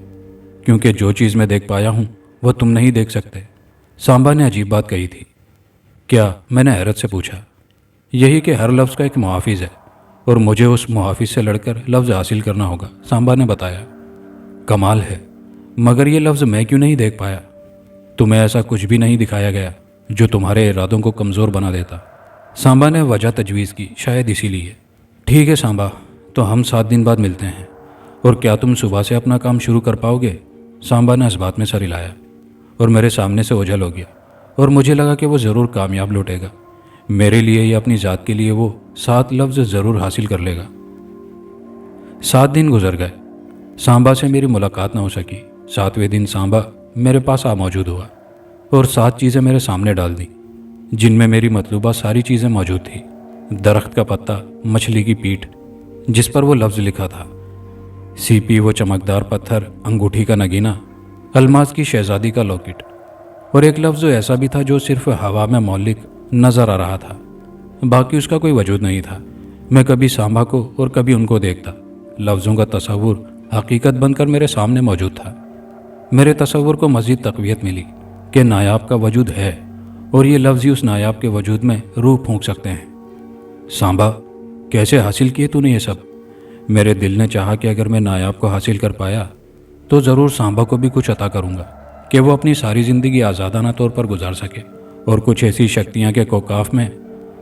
کیونکہ جو چیز میں دیکھ پایا ہوں وہ تم نہیں دیکھ سکتے۔ سانبا نے عجیب بات کہی تھی۔ کیا؟ میں نے حیرت سے پوچھا۔ یہی کہ ہر لفظ کا ایک محافظ ہے، اور مجھے اس محافظ سے لڑ کر لفظ حاصل کرنا ہوگا، سانبا نے بتایا۔ کمال ہے، مگر یہ لفظ میں کیوں نہیں دیکھ پایا؟ تمہیں ایسا کچھ بھی نہیں دکھایا گیا جو تمہارے ارادوں کو کمزور بنا دیتا، سانبا نے وجہ تجویز کی۔ شاید اسی لیے۔ ٹھیک ہے سانبا، تو ہم 7 دن بعد ملتے ہیں۔ اور کیا تم صبح سے اپنا کام شروع کر پاؤ گے؟ سانبا نے اس بات میں سر ہلایا اور میرے سامنے سے اوجھل ہو گیا، اور مجھے لگا کہ وہ ضرور کامیاب لوٹے گا۔ میرے لیے یا اپنی ذات کے لیے وہ 7 لفظ ضرور حاصل کر لے گا۔ 7 دن گزر گئے، سانبا سے میری ملاقات نہ ہو سکی۔ 7ویں دن سانبا میرے پاس موجود ہوا اور 7 چیزیں میرے سامنے ڈال دیں، جن میں میری مطلوبہ ساری چیزیں موجود تھیں۔ درخت کا پتا، مچھلی کی پیٹھ جس پر وہ لفظ لکھا تھا، سیپی وہ چمکدار پتھر، انگوٹھی کا نگینہ، الماس کی شہزادی کا لاکٹ، اور ایک لفظ ایسا بھی تھا جو صرف ہوا میں معلق نظر آ رہا تھا، باقی اس کا کوئی وجود نہیں تھا۔ میں کبھی سانبا کو اور کبھی ان کو دیکھتا۔ لفظوں کا تصور حقیقت بن کر میرے سامنے موجود تھا۔ میرے تصور کو مزید تقویت ملی کہ نایاب کا وجود ہے، اور یہ لفظ ہی اس نایاب کے وجود میں روح پھونک سکتے ہیں۔ سانبا، کیسے حاصل کیے تو نے یہ سب؟ میرے دل نے چاہا کہ اگر میں نایاب کو حاصل کر پایا تو ضرور سانبا کو بھی کچھ عطا کروں گا کہ وہ اپنی ساری زندگی آزادانہ طور پر گزار سکے، اور کچھ ایسی شکتیاں کے کوکاف میں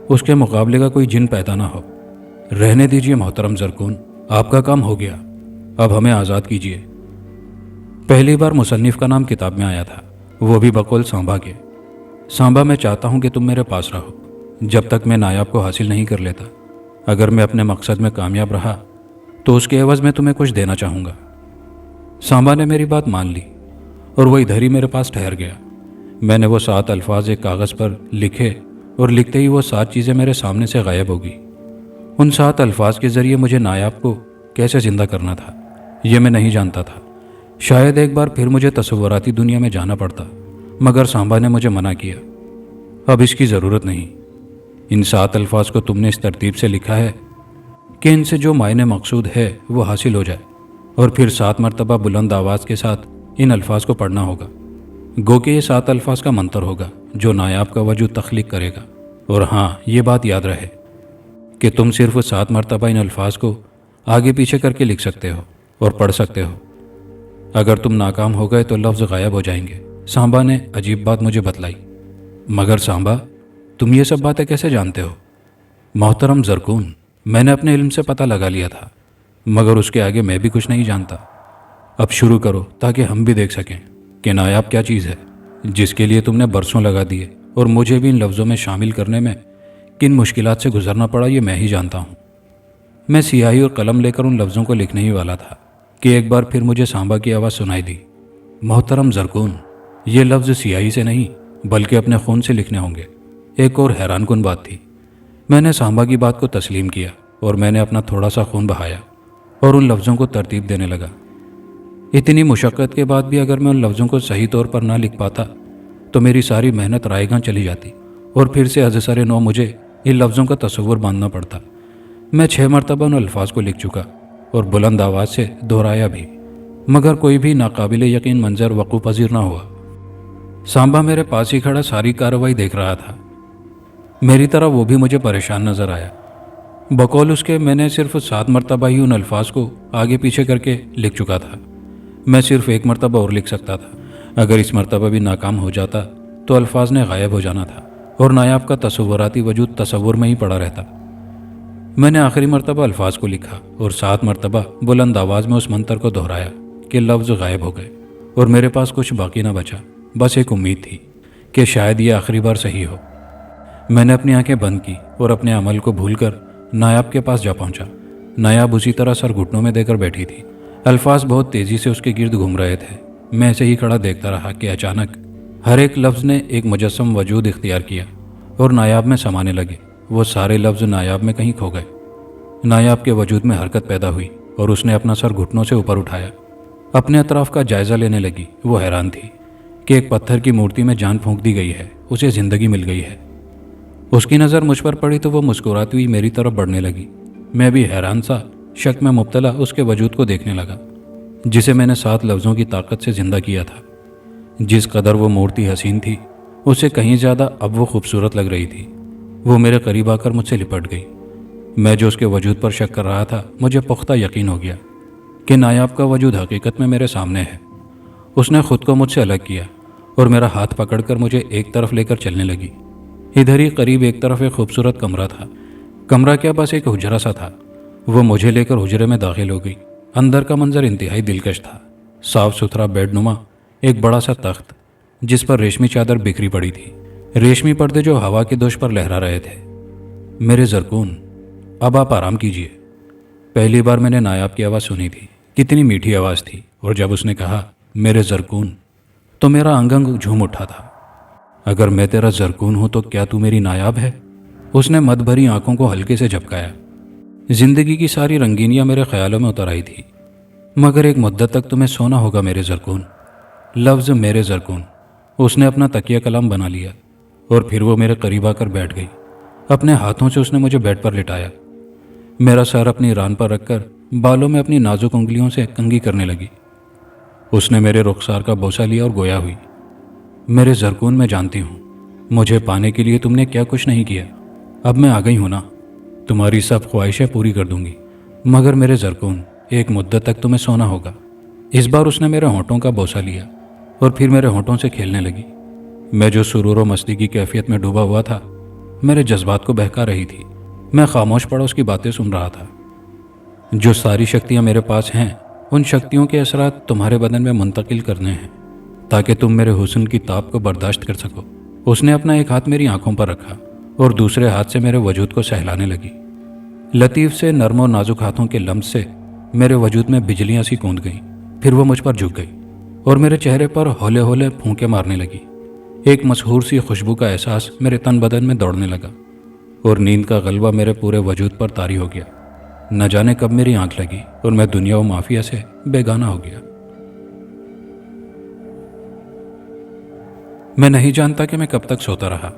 اس کے مقابلے کا کوئی جن پیدا نہ ہو۔ رہنے دیجیے محترم زرکون، آپ کا کام ہو گیا، اب ہمیں آزاد کیجیے۔ پہلی بار مصنف کا نام کتاب میں آیا تھا، وہ بھی بقول سانبا کے۔ سانبا، میں چاہتا ہوں کہ تم میرے پاس رہو جب تک میں نایاب کو حاصل نہیں کر لیتا۔ اگر میں اپنے مقصد میں کامیاب رہا تو اس کے عوض میں تمہیں کچھ دینا چاہوں گا۔ سانبا نے میری بات مان لی اور وہ ادھر ہی میرے پاس ٹھہر گیا۔ میں نے وہ 7 الفاظ ایک کاغذ پر لکھے اور لکھتے ہی وہ 7 چیزیں میرے سامنے سے غائب ہو گئی۔ ان 7 الفاظ کے ذریعے مجھے نایاب کو کیسے زندہ کرنا تھا یہ میں نہیں جانتا تھا۔ شاید ایک بار پھر مجھے تصوراتی دنیا میں جانا پڑتا، مگر سانبا نے مجھے منع کیا۔ اب اس کی ضرورت نہیں۔ ان 7 الفاظ کو تم نے اس ترتیب سے لکھا ہے کہ ان سے جو معنی مقصود ہے وہ حاصل ہو جائے، اور پھر 7 مرتبہ بلند آواز کے ساتھ ان الفاظ کو پڑھنا ہوگا۔ گو کہ یہ 7 الفاظ کا منتر ہوگا جو نایاب کا وجود تخلیق کرے گا۔ اور ہاں، یہ بات یاد رہے کہ تم صرف 7 مرتبہ ان الفاظ کو آگے پیچھے کر کے لکھ سکتے ہو اور پڑھ سکتے ہو۔ اگر تم ناکام ہو گئے تو لفظ غائب ہو جائیں گے۔ سانبا نے عجیب بات مجھے بتلائی۔ مگر سانبا، تم یہ سب باتیں کیسے جانتے ہو؟ محترم زرکون، میں نے اپنے علم سے پتہ لگا لیا تھا، مگر اس کے آگے میں بھی کچھ نہیں جانتا۔ اب شروع کرو تاکہ ہم بھی دیکھ سکیں کہ نایاب کیا چیز ہے جس کے لیے تم نے برسوں لگا دیے، اور مجھے بھی ان لفظوں میں شامل کرنے میں کن مشکلات سے گزرنا پڑا یہ میں ہی جانتا ہوں۔ میں سیاہی اور قلم لے کر ان لفظوں کو لکھنے ہی والا تھا کہ ایک بار پھر مجھے سانبا کی آواز سنائی دی۔ محترم زرکون، یہ لفظ سیاہی سے نہیں بلکہ اپنے خون سے لکھنے ہوں گے۔ ایک اور حیران کن بات تھی۔ میں نے سانبا کی بات کو تسلیم کیا اور میں نے اپنا تھوڑا سا خون بہایا اور ان لفظوں کو ترتیب دینے لگا۔ اتنی مشقت کے بعد بھی اگر میں ان لفظوں کو صحیح طور پر نہ لکھ پاتا تو میری ساری محنت رائے گاں چلی جاتی، اور پھر سے از سر نو مجھے ان لفظوں کا تصور باندھنا پڑتا۔ میں 6 مرتبہ ان الفاظ کو لکھ چکا اور بلند آواز سے دہرایا بھی، مگر کوئی بھی ناقابل یقین منظر وقوع پذیر نہ ہوا۔ سانبا میرے پاس ہی کھڑا ساری کارروائی دیکھ رہا تھا۔ میری طرح وہ بھی مجھے پریشان نظر آیا۔ بقول اس کے میں نے صرف 7 مرتبہ ہی ان الفاظ کو آگے پیچھے کر کے لکھ چکا تھا۔ میں صرف 1 مرتبہ اور لکھ سکتا تھا۔ اگر اس مرتبہ بھی ناکام ہو جاتا تو الفاظ نے غائب ہو جانا تھا اور نایاب کا تصوراتی وجود تصور میں ہی پڑا رہتا۔ میں نے آخری مرتبہ الفاظ کو لکھا اور 7 مرتبہ بلند آواز میں اس منتر کو دہرایا کہ لفظ غائب ہو گئے اور میرے پاس کچھ باقی نہ بچا، بس ایک امید تھی کہ شاید یہ آخری بار صحیح ہو۔ میں نے اپنی آنکھیں بند کی اور اپنے عمل کو بھول کر نایاب کے پاس جا پہنچا۔ نایاب اسی طرح سر گھٹنوں میں دے کر بیٹھی تھی۔ الفاظ بہت تیزی سے اس کے گرد گھوم رہے تھے۔ میں ایسے ہی کھڑا دیکھتا رہا کہ اچانک ہر ایک لفظ نے ایک مجسم وجود اختیار کیا اور نایاب میں سمانے لگے۔ वो सारे लफ्ज़ नायाब में कहीं खो गए। नायाब के वजूद में हरकत पैदा हुई और उसने अपना सर घुटनों से ऊपर उठाया। अपने अतराफ का जायज़ा लेने लगी। वो हैरान थी कि एक पत्थर की मूर्ति में जान फूंक दी गई है, उसे ज़िंदगी मिल गई है। उसकी नज़र मुझ पर पड़ी तो वो मुस्कुराती हुई मेरी तरफ बढ़ने लगी। मैं भी हैरान सा, शक में मुब्तला उसके वजूद को देखने लगा, जिसे मैंने 7 लफ्ज़ों की ताकत से ज़िंदा किया था। जिस कदर वो मूर्ति हसीन थी, उससे कहीं ज़्यादा अब वो खूबसूरत लग रही थी। वो मेरे करीब आकर मुझसे लिपट गई। मैं जो उसके वजूद पर शक कर रहा था, मुझे पुख्ता यकीन हो गया कि नायाब का वजूद हकीकत में मेरे सामने है। उसने खुद को मुझसे अलग किया और मेरा हाथ पकड़कर मुझे एक तरफ लेकर चलने लगी। इधर ही करीब एक तरफ एक खूबसूरत कमरा था। कमरा क्या, बस एक हुजरा सा था। वो मुझे लेकर हुजरे में दाखिल हो गई। अंदर का मंजर इंतहाई दिलकश था। साफ सुथरा बेडनुमा एक बड़ा सा तख्त, जिस पर रेशमी चादर बिखरी पड़ी थी। रेशमी पर्दे जो हवा के दोष पर लहरा रहे थे। मेरे ज़रकून, अब आप आराम कीजिए। पहली बार मैंने नायाब की आवाज़ सुनी थी। कितनी मीठी आवाज़ थी। और जब उसने कहा मेरे ज़रकून, तो मेरा अंग अंग झूम उठा था। अगर मैं तेरा ज़रकून हूँ तो क्या तू मेरी नायाब है? उसने मद भरी आंखों को हल्के से झपकाया। जिंदगी की सारी रंगीनियाँ मेरे ख्यालों में उतर आई थी। मगर एक मुद्दत तक तुम्हें सोना होगा मेरे ज़रकून। लफ्ज़ मेरे ज़रकून उसने अपना तकिया कलाम बना लिया और फिर वो मेरे करीब आकर बैठ गई। अपने हाथों से उसने मुझे बेड पर लिटाया। मेरा सर अपनी रान पर रखकर बालों में अपनी नाजुक उंगलियों से कंघी करने लगी। उसने मेरे रुखसार का बोसा लिया और गोया हुई। मेरे ज़रकून, मैं जानती हूँ मुझे पाने के लिए तुमने क्या कुछ नहीं किया। अब मैं आ गई हूँ ना, तुम्हारी सब ख्वाहिशें पूरी कर दूंगी। मगर मेरे ज़रकून, एक मुद्दत तक तुम्हें सोना होगा। इस बार उसने मेरे होंठों का बोसा लिया और फिर मेरे होंठों से खेलने लगी। मैं जो सुरूर व मस्ती की कैफियत में डूबा हुआ था, मेरे जज्बात को बहका रही थी। मैं खामोश पड़ा उसकी बातें सुन रहा था। जो सारी शक्तियाँ मेरे पास हैं, उन शक्तियों के असरात तुम्हारे बदन में मुंतकिल करने हैं ताकि तुम मेरे हुस्न की ताप को बर्दाश्त कर सको। उसने अपना एक हाथ मेरी आंखों पर रखा और दूसरे हाथ से मेरे वजूद को सहलाने लगी। लतीफ़ से नरम और नाजुक हाथों के लम्स से मेरे वजूद में बिजलियाँ सी कूंद गईं। फिर वो मुझ पर झुक गई और मेरे चेहरे पर हौले हौले फूंके मारने लगी। एक मशहूर सी खुशबू का एहसास मेरे तन बदन में दौड़ने लगा और नींद का गलबा मेरे पूरे वजूद पर तारी हो गया। न जाने कब मेरी आंख लगी और मैं दुनिया व माफिया से बेगाना हो गया। मैं नहीं जानता कि मैं कब तक सोता रहा।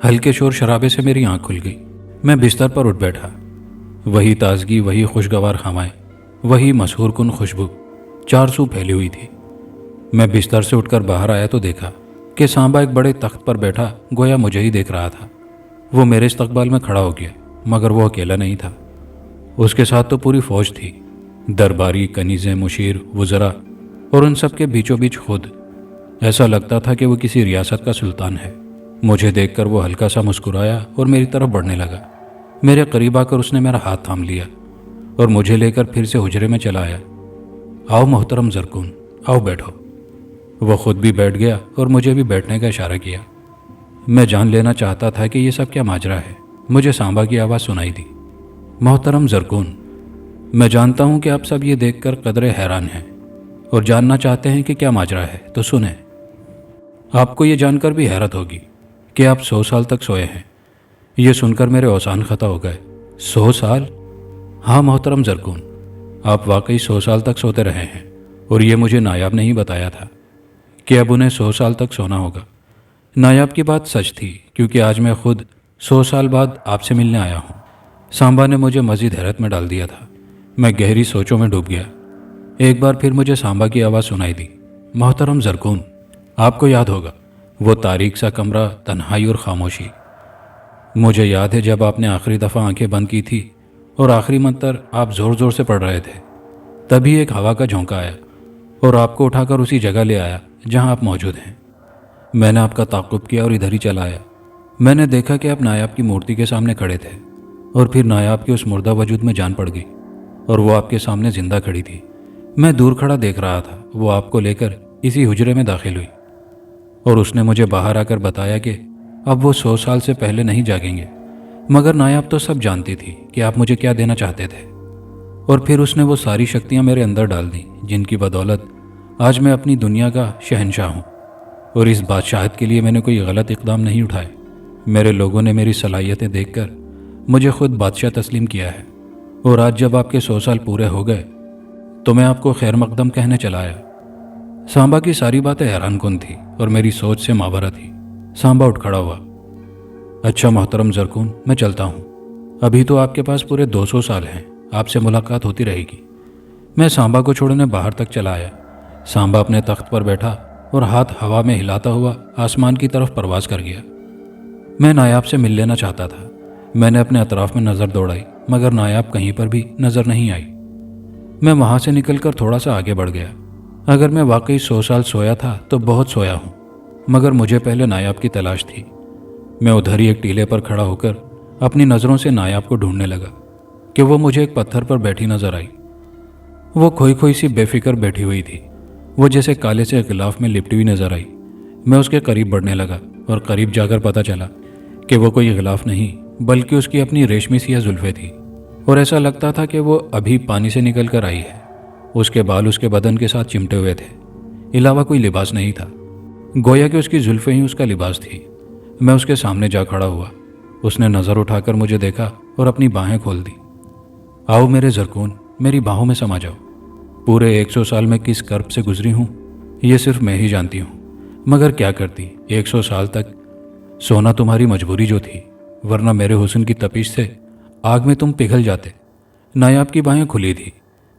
हल्के शोर शराबे से मेरी आंख खुल गई। मैं बिस्तर पर उठ बैठा। वही ताजगी, वही खुशगवार हवाएं, वही मशहूर कुन खुशबू चारसू फैली हुई थी। मैं बिस्तर से उठकर बाहर आया तो देखा कि सांबा एक बड़े तख्त पर बैठा गोया मुझे ही देख रहा था। वो मेरे इस्तकबाल में खड़ा हो गया, मगर वो अकेला नहीं था। उसके साथ तो पूरी फौज थी। दरबारी, कनीज़े, मुशीर, वज़रा और उन सब के बीचों बीच खुद। ऐसा लगता था कि वो किसी रियासत का सुल्तान है। मुझे देखकर वो हल्का सा मुस्कुराया और मेरी तरफ बढ़ने लगा। मेरे करीब आकर उसने मेरा हाथ थाम लिया और मुझे लेकर फिर से हुजरे में चला आया। आओ मोहतरम ज़रकून, आओ बैठो। वो खुद भी बैठ गया और मुझे भी बैठने का इशारा किया। मैं जान लेना चाहता था कि ये सब क्या माजरा है। मुझे सांबा की आवाज़ सुनाई दी। मोहतरम ज़रकून, मैं जानता हूँ कि आप सब ये देखकर कदरे हैरान हैं और जानना चाहते हैं कि क्या माजरा है, तो सुने। आपको ये जानकर भी हैरत होगी कि आप 100 साल तक सोए हैं। ये सुनकर मेरे औसान खता हो गए। 100 साल? हाँ मोहतरम ज़रकून, आप वाकई 100 साल तक सोते रहे हैं और ये मुझे नायाब नहीं बताया था कि अब उन्हें 100 साल तक सोना होगा। नायाब की बात सच थी, क्योंकि आज मैं खुद 100 साल बाद आपसे मिलने आया हूँ। सांबा ने मुझे मज़ीद हैरत में डाल दिया था। मैं गहरी सोचों में डूब गया। एक बार फिर मुझे सांबा की आवाज़ सुनाई दी। मोहतरम ज़रकून, आपको याद होगा वो तारीक सा कमरा, तन्हाई और खामोशी। मुझे याद है जब आपने आखिरी दफ़ा आंखें बंद की थी और आखिरी मंतर आप ज़ोर ज़ोर से पढ़ रहे थे। तभी एक हवा का झोंका आया और आपको उठाकर उसी जगह ले आया जहां आप मौजूद हैं। मैंने आपका ताक़ुब किया और इधर ही चला आया। मैंने देखा कि आप नायाब की मूर्ति के सामने खड़े थे और फिर नायाब के उस मुर्दा वजूद में जान पड़ गई और वो आपके सामने जिंदा खड़ी थी। मैं दूर खड़ा देख रहा था। वो आपको लेकर इसी हुजरे में दाखिल हुई और उसने मुझे बाहर आकर बताया कि अब वो 100 साल से पहले नहीं जागेंगे। मगर नायाब तो सब जानती थी कि आप मुझे क्या देना चाहते थे। और फिर उसने वो सारी शक्तियाँ मेरे अंदर डाल दी जिनकी बदौलत आज मैं अपनी दुनिया का शहंशाह हूँ। और इस बादशाहत के लिए मैंने कोई गलत इक़दाम नहीं उठाए। میرے لوگوں نے میری صلاحیتیں دیکھ کر مجھے خود بادشاہ تسلیم کیا ہے، اور آج جب آپ کے 100 سال پورے ہو گئے تو میں آپ کو خیر مقدم کہنے چلا آیا۔ سانبا کی ساری باتیں حیران کن تھی اور میری سوچ سے مابرہ تھی۔ سانبا اٹھ کھڑا ہوا۔ اچھا محترم زرکون، میں چلتا ہوں، ابھی تو آپ کے پاس پورے 200 سال ہیں، آپ سے ملاقات ہوتی رہے گی۔ میں سانبا کو چھوڑنے باہر تک چلا آیا۔ سانبا اپنے تخت پر بیٹھا اور ہاتھ ہوا میں ہلاتا ہوا آسمان کی طرف پرواز کر گیا۔ میں نایاب سے مل لینا چاہتا تھا۔ میں نے اپنے اطراف میں نظر دوڑائی مگر نایاب کہیں پر بھی نظر نہیں آئی۔ میں وہاں سے نکل کر تھوڑا سا آگے بڑھ گیا۔ اگر میں واقعی 100 سال سویا تھا تو بہت سویا ہوں، مگر مجھے پہلے نایاب کی تلاش تھی۔ میں ادھر ہی ایک ٹیلے پر کھڑا ہو کر اپنی نظروں سے نایاب کو ڈھونڈنے لگا کہ وہ مجھے ایک پتھر پر بیٹھی نظر آئی۔ وہ کھوئی کھوئی سی بے فکر بیٹھی ہوئی تھی، وہ جیسے کالے سے غلاف میں لپٹی ہوئی نظر آئی۔ میں اس کے قریب بڑھنے لگا اور قریب جا کر پتہ چلا کہ وہ کوئی غلاف نہیں بلکہ اس کی اپنی ریشمی سیاہ زلفیں تھیں، اور ایسا لگتا تھا کہ وہ ابھی پانی سے نکل کر آئی ہے۔ اس کے بال اس کے بدن کے ساتھ چمٹے ہوئے تھے، علاوہ کوئی لباس نہیں تھا، گویا کہ اس کی زلفیں ہی اس کا لباس تھی۔ میں اس کے سامنے جا کھڑا ہوا۔ اس نے نظر اٹھا کر مجھے دیکھا اور اپنی باہیں کھول دی۔ آؤ میرے زرکون، میری باہوں میں سما جاؤ۔ پورے 100 سال میں کس کرب سے گزری ہوں یہ صرف میں ہی جانتی ہوں، مگر کیا کرتی، 100 سال تک سونا تمہاری مجبوری جو تھی، ورنہ میرے حسن کی تپش سے آگ میں تم پگھل جاتے۔ نایاب کی باہیں کھلی تھی۔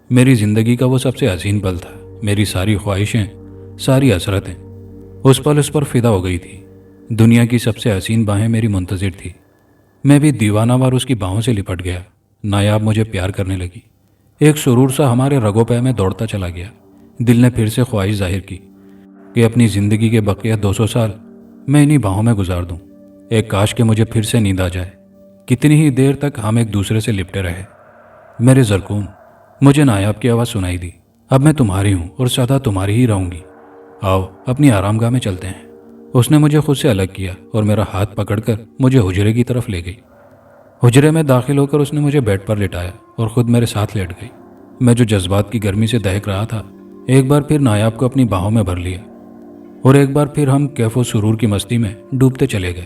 میری زندگی کا وہ سب سے حسین پل تھا۔ میری ساری خواہشیں، ساری حسرتیں اس پل اس پر فدا ہو گئی تھی۔ دنیا کی سب سے حسین باہیں میری منتظر تھی۔ میں بھی دیوانہ وار اس کی باہوں سے لپٹ گیا۔ نایاب مجھے پیار کرنے لگی۔ ایک سرور سا ہمارے رگوں پہ میں دوڑتا چلا گیا۔ دل نے پھر سے خواہش ظاہر کی کہ اپنی زندگی کے بقیہ 200 سال میں انہی باہوں میں گزار دوں۔ ایک کاش کہ مجھے پھر سے نیند آ جائے، کتنی ہی دیر تک ہم ایک دوسرے سے لپٹے رہے۔ میرے زرکون، مجھے نایاب کی آواز سنائی دی۔ اب میں تمہاری ہوں اور سدا تمہاری ہی رہوں گی۔ آؤ اپنی آرام گاہ میں چلتے ہیں۔ اس نے مجھے خود سے الگ کیا اور میرا ہاتھ پکڑ کر مجھے حجرے کی طرف لے گئی۔ حجرے میں داخل ہو کر اس نے مجھے بیڈ پر لٹایا اور خود میرے ساتھ لیٹ گئی۔ میں جو جذبات کی گرمی سے دہک رہا تھا، ایک بار پھر نایاب کو اپنی باہوں میں بھر لیا، اور ایک بار پھر ہم کیف و سرور کی مستی میں ڈوبتے چلے گئے،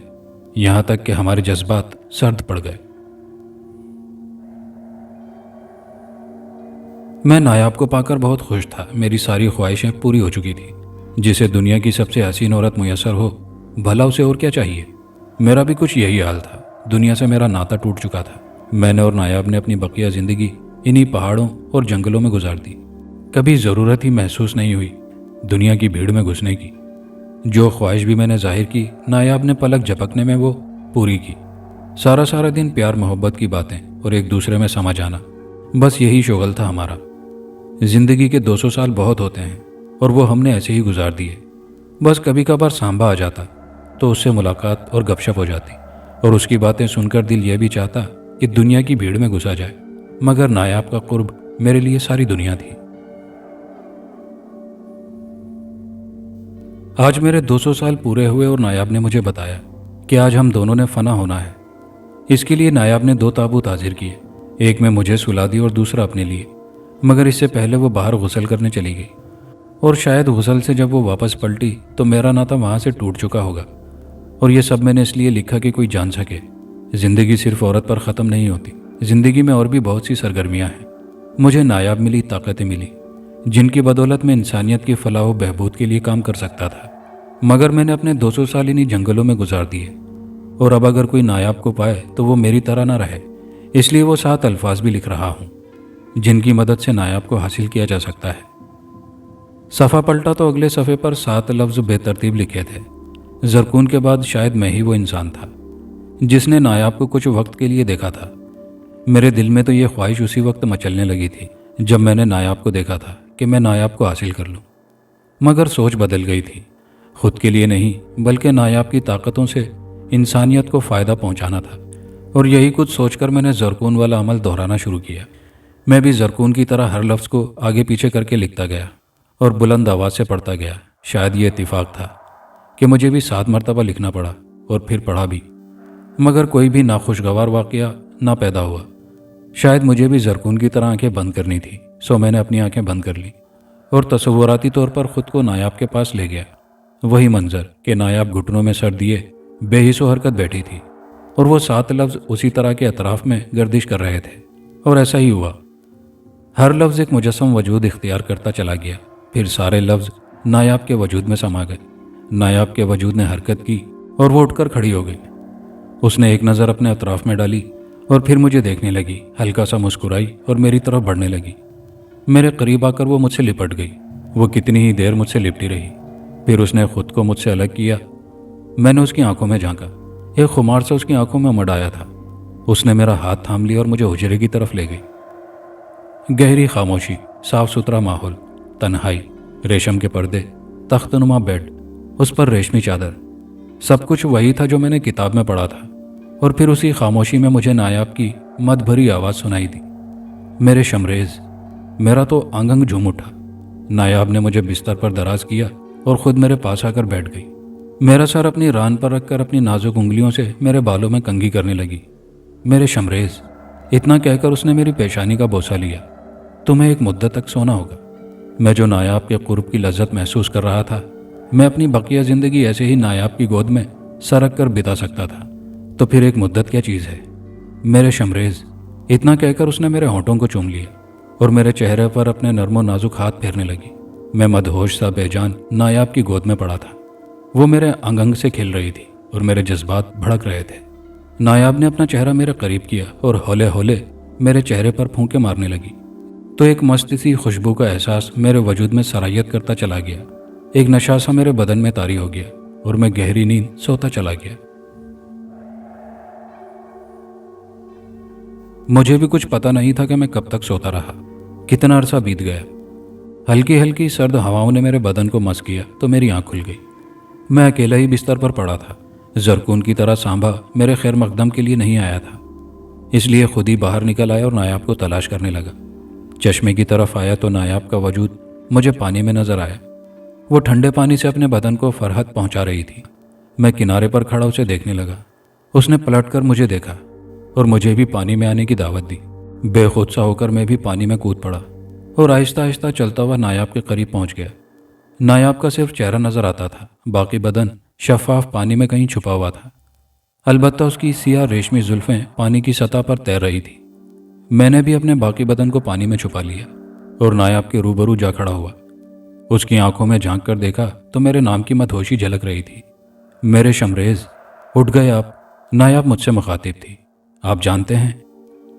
یہاں تک کہ ہمارے جذبات سرد پڑ گئے۔ میں نایاب کو پا کر بہت خوش تھا۔ میری ساری خواہشیں پوری ہو چکی تھی۔ جسے دنیا کی سب سے حسین عورت میسر ہو، بھلا اسے اور کیا چاہیے؟ میرا بھی کچھ یہی حال تھا۔ دنیا سے میرا ناتا ٹوٹ چکا تھا۔ میں نے اور نایاب نے اپنی بقیہ زندگی انہی پہاڑوں اور جنگلوں میں گزار دی۔ کبھی ضرورت ہی محسوس نہیں ہوئی دنیا کی بھیڑ میں گھسنے کی۔ جو خواہش بھی میں نے ظاہر کی، نایاب نے پلک جھپکنے میں وہ پوری کی۔ سارا دن پیار محبت کی باتیں اور ایک دوسرے میں سما جانا، بس یہی شغل تھا ہمارا۔ زندگی کے 200 سال بہت ہوتے ہیں اور وہ ہم نے ایسے ہی گزار دیے۔ بس کبھی کبھار سانبا آ جاتا تو اس سے ملاقات اور گپ شپ ہو جاتی، اور اس کی باتیں سن کر دل یہ بھی چاہتا کہ دنیا کی بھیڑ میں گھسا جائے، مگر نایاب کا قرب میرے لیے ساری دنیا تھی۔ آج میرے 200 سال پورے ہوئے اور نایاب نے مجھے بتایا کہ آج ہم دونوں نے فنا ہونا ہے۔ اس کے لیے نایاب نے 2 تابوت حاضر کیے، ایک میں مجھے سلا دی اور دوسرا اپنے لیے، مگر اس سے پہلے وہ باہر غسل کرنے چلی گئی، اور شاید غسل سے جب وہ واپس پلٹی تو میرا ناتا وہاں سے ٹوٹ چکا ہوگا۔ اور یہ سب میں نے اس لیے لکھا کہ کوئی جان سکے، زندگی صرف عورت پر ختم نہیں ہوتی، زندگی میں اور بھی بہت سی سرگرمیاں ہیں۔ مجھے نایاب ملی، طاقتیں ملی، جن کی بدولت میں انسانیت کی فلاح و بہبود کے لیے کام کر سکتا تھا، مگر میں نے اپنے 200 سال انہی جنگلوں میں گزار دیے۔ اور اب اگر کوئی نایاب کو پائے تو وہ میری طرح نہ رہے، اس لیے وہ 7 الفاظ بھی لکھ رہا ہوں جن کی مدد سے نایاب کو حاصل کیا جا سکتا ہے۔ صفحہ پلٹا تو اگلے صفحے پر 7 لفظ بے ترتیب لکھے تھے۔ زرکون کے بعد شاید میں ہی وہ انسان تھا جس نے نایاب کو کچھ وقت کے لیے دیکھا تھا۔ میرے دل میں تو یہ خواہش اسی وقت مچلنے لگی تھی جب میں نے نایاب کو دیکھا تھا کہ میں نایاب کو حاصل کر لوں، مگر سوچ بدل گئی تھی۔ خود کے لیے نہیں بلکہ نایاب کی طاقتوں سے انسانیت کو فائدہ پہنچانا تھا، اور یہی کچھ سوچ کر میں نے زرکون والا عمل دہرانا شروع کیا۔ میں بھی زرکون کی طرح ہر لفظ کو آگے پیچھے کر کے لکھتا گیا اور بلند آواز سے پڑھتا گیا۔ شاید یہ اتفاق تھا کہ مجھے بھی 7 مرتبہ لکھنا پڑا اور پھر پڑھا بھی، مگر کوئی بھی ناخوشگوار واقعہ نہ پیدا ہوا۔ شاید مجھے بھی زرکون کی طرح آنکھیں بند کرنی تھی، سو میں نے اپنی آنکھیں بند کر لی اور تصوراتی طور پر خود کو نایاب کے پاس لے گیا۔ وہی منظر کہ نایاب گھٹنوں میں سر دیے बेहिस व हरकत बैठी थी और वो 7 लफ्ज़ उसी तरह के अतराफ में गर्दिश कर रहे थे। और ऐसा ही हुआ। हर लफ्ज़ एक मुजस्सम वजूद इख्तियार करता चला गया। फिर सारे लफ्ज़ नायाब के वजूद में समा गए। नायाब के वजूद ने हरकत की और वो उठकर खड़ी हो गई। उसने एक नज़र अपने अतराफ में डाली और फिर मुझे देखने लगी, हल्का सा मुस्कुराई और मेरी तरफ बढ़ने लगी। मेरे करीब आकर वो मुझसे लिपट गई। वो कितनी ही देर मुझसे लिपटी रही। फिर उसने खुद को मुझसे अलग किया। मैंने उसकी आंखों में झांका। एक खुमार से उसकी आंखों में उमड़ आया था। उसने मेरा हाथ थाम लिया और मुझे हुजरे की तरफ ले गई। गहरी खामोशी, साफ सुथरा माहौल, तन्हाई, रेशम के पर्दे, तख्तनुमा बेड, उस पर रेशमी चादर, सब कुछ वही था जो मैंने किताब में पढ़ा था। और फिर उसी खामोशी में मुझे नायाब की मद भरी आवाज़ सुनाई दी, मेरे शमरेज। मेरा तो अंग अंग झूम उठा। नायाब ने मुझे बिस्तर पर दराज किया और खुद मेरे पास आकर बैठ गई। मेरा सर अपनी रान पर रखकर अपनी नाजुक उंगलियों से मेरे बालों में कंघी करने लगी। मेरे शमरेज, इतना कहकर उसने मेरी पेशानी का बोसा लिया। तुम्हें एक मुद्दत तक सोना होगा। मैं जो नायाब के कुर्ब की लज्जत महसूस कर रहा था, मैं अपनी बकिया ज़िंदगी ऐसे ही नायाब की गोद में सरक कर बिता सकता था। तो फिर एक मुद्दत क्या चीज़ है? मेरे शमरेज, इतना कहकर उसने मेरे होंठों को चूम लिया और मेरे चेहरे पर अपने नर्मो नाजुक हाथ फेरने लगी। मैं मदहोश सा बेजान नायाब की गोद में पड़ा था। वो मेरे अंग अंग से खिल रही थी और मेरे जज्बात भड़क रहे थे। नायाब ने अपना चेहरा मेरे करीब किया और हौले हौले मेरे चेहरे पर फूंके मारने लगी। तो एक मस्त सी खुशबू का एहसास मेरे वजूद में सरायत करता चला गया। एक नशा सा मेरे बदन में तारी हो गया और मैं गहरी नींद सोता चला गया। मुझे भी कुछ पता नहीं था कि मैं कब तक सोता रहा। कितना अरसा बीत गया। हल्की हल्की सर्द हवाओं ने मेरे बदन को मस किया तो मेरी आंख खुल गई। मैं अकेला ही बिस्तर पर पड़ा था। जरकून की तरह सांभा मेरे खैर मकदम के लिए नहीं आया था, इसलिए खुद ही बाहर निकल आया और नायाब को तलाश करने लगा। चश्मे की तरफ आया तो नायाब का वजूद मुझे पानी में नजर आया। वो ठंडे पानी से अपने बदन को फरहत पहुंचा रही थी। मैं किनारे पर खड़ा उसे देखने लगा। उसने पलटकर मुझे देखा और मुझे भी पानी में आने की दावत दी। बेखुद सा होकर मैं भी पानी में कूद पड़ा और आहिस्ता आहिस्ता चलता हुआ नायाब के करीब पहुंच गया। नायाब का सिर्फ चेहरा नजर आता था, बाकी बदन शफाफ पानी में कहीं छुपा हुआ था। अलबत्ता उसकी सियाह रेशमी जुल्फें पानी की सतह पर तैर रही थी। मैंने भी अपने बाकी बदन को पानी में छुपा लिया और नायाब के रूबरू जा खड़ा हुआ। उसकी आंखों में झांक कर देखा तो मेरे नाम की मदहोशी झलक रही थी। मेरे शमरेज, उठ गए आप। नायाब मुझसे मुखातिब थी। आप जानते हैं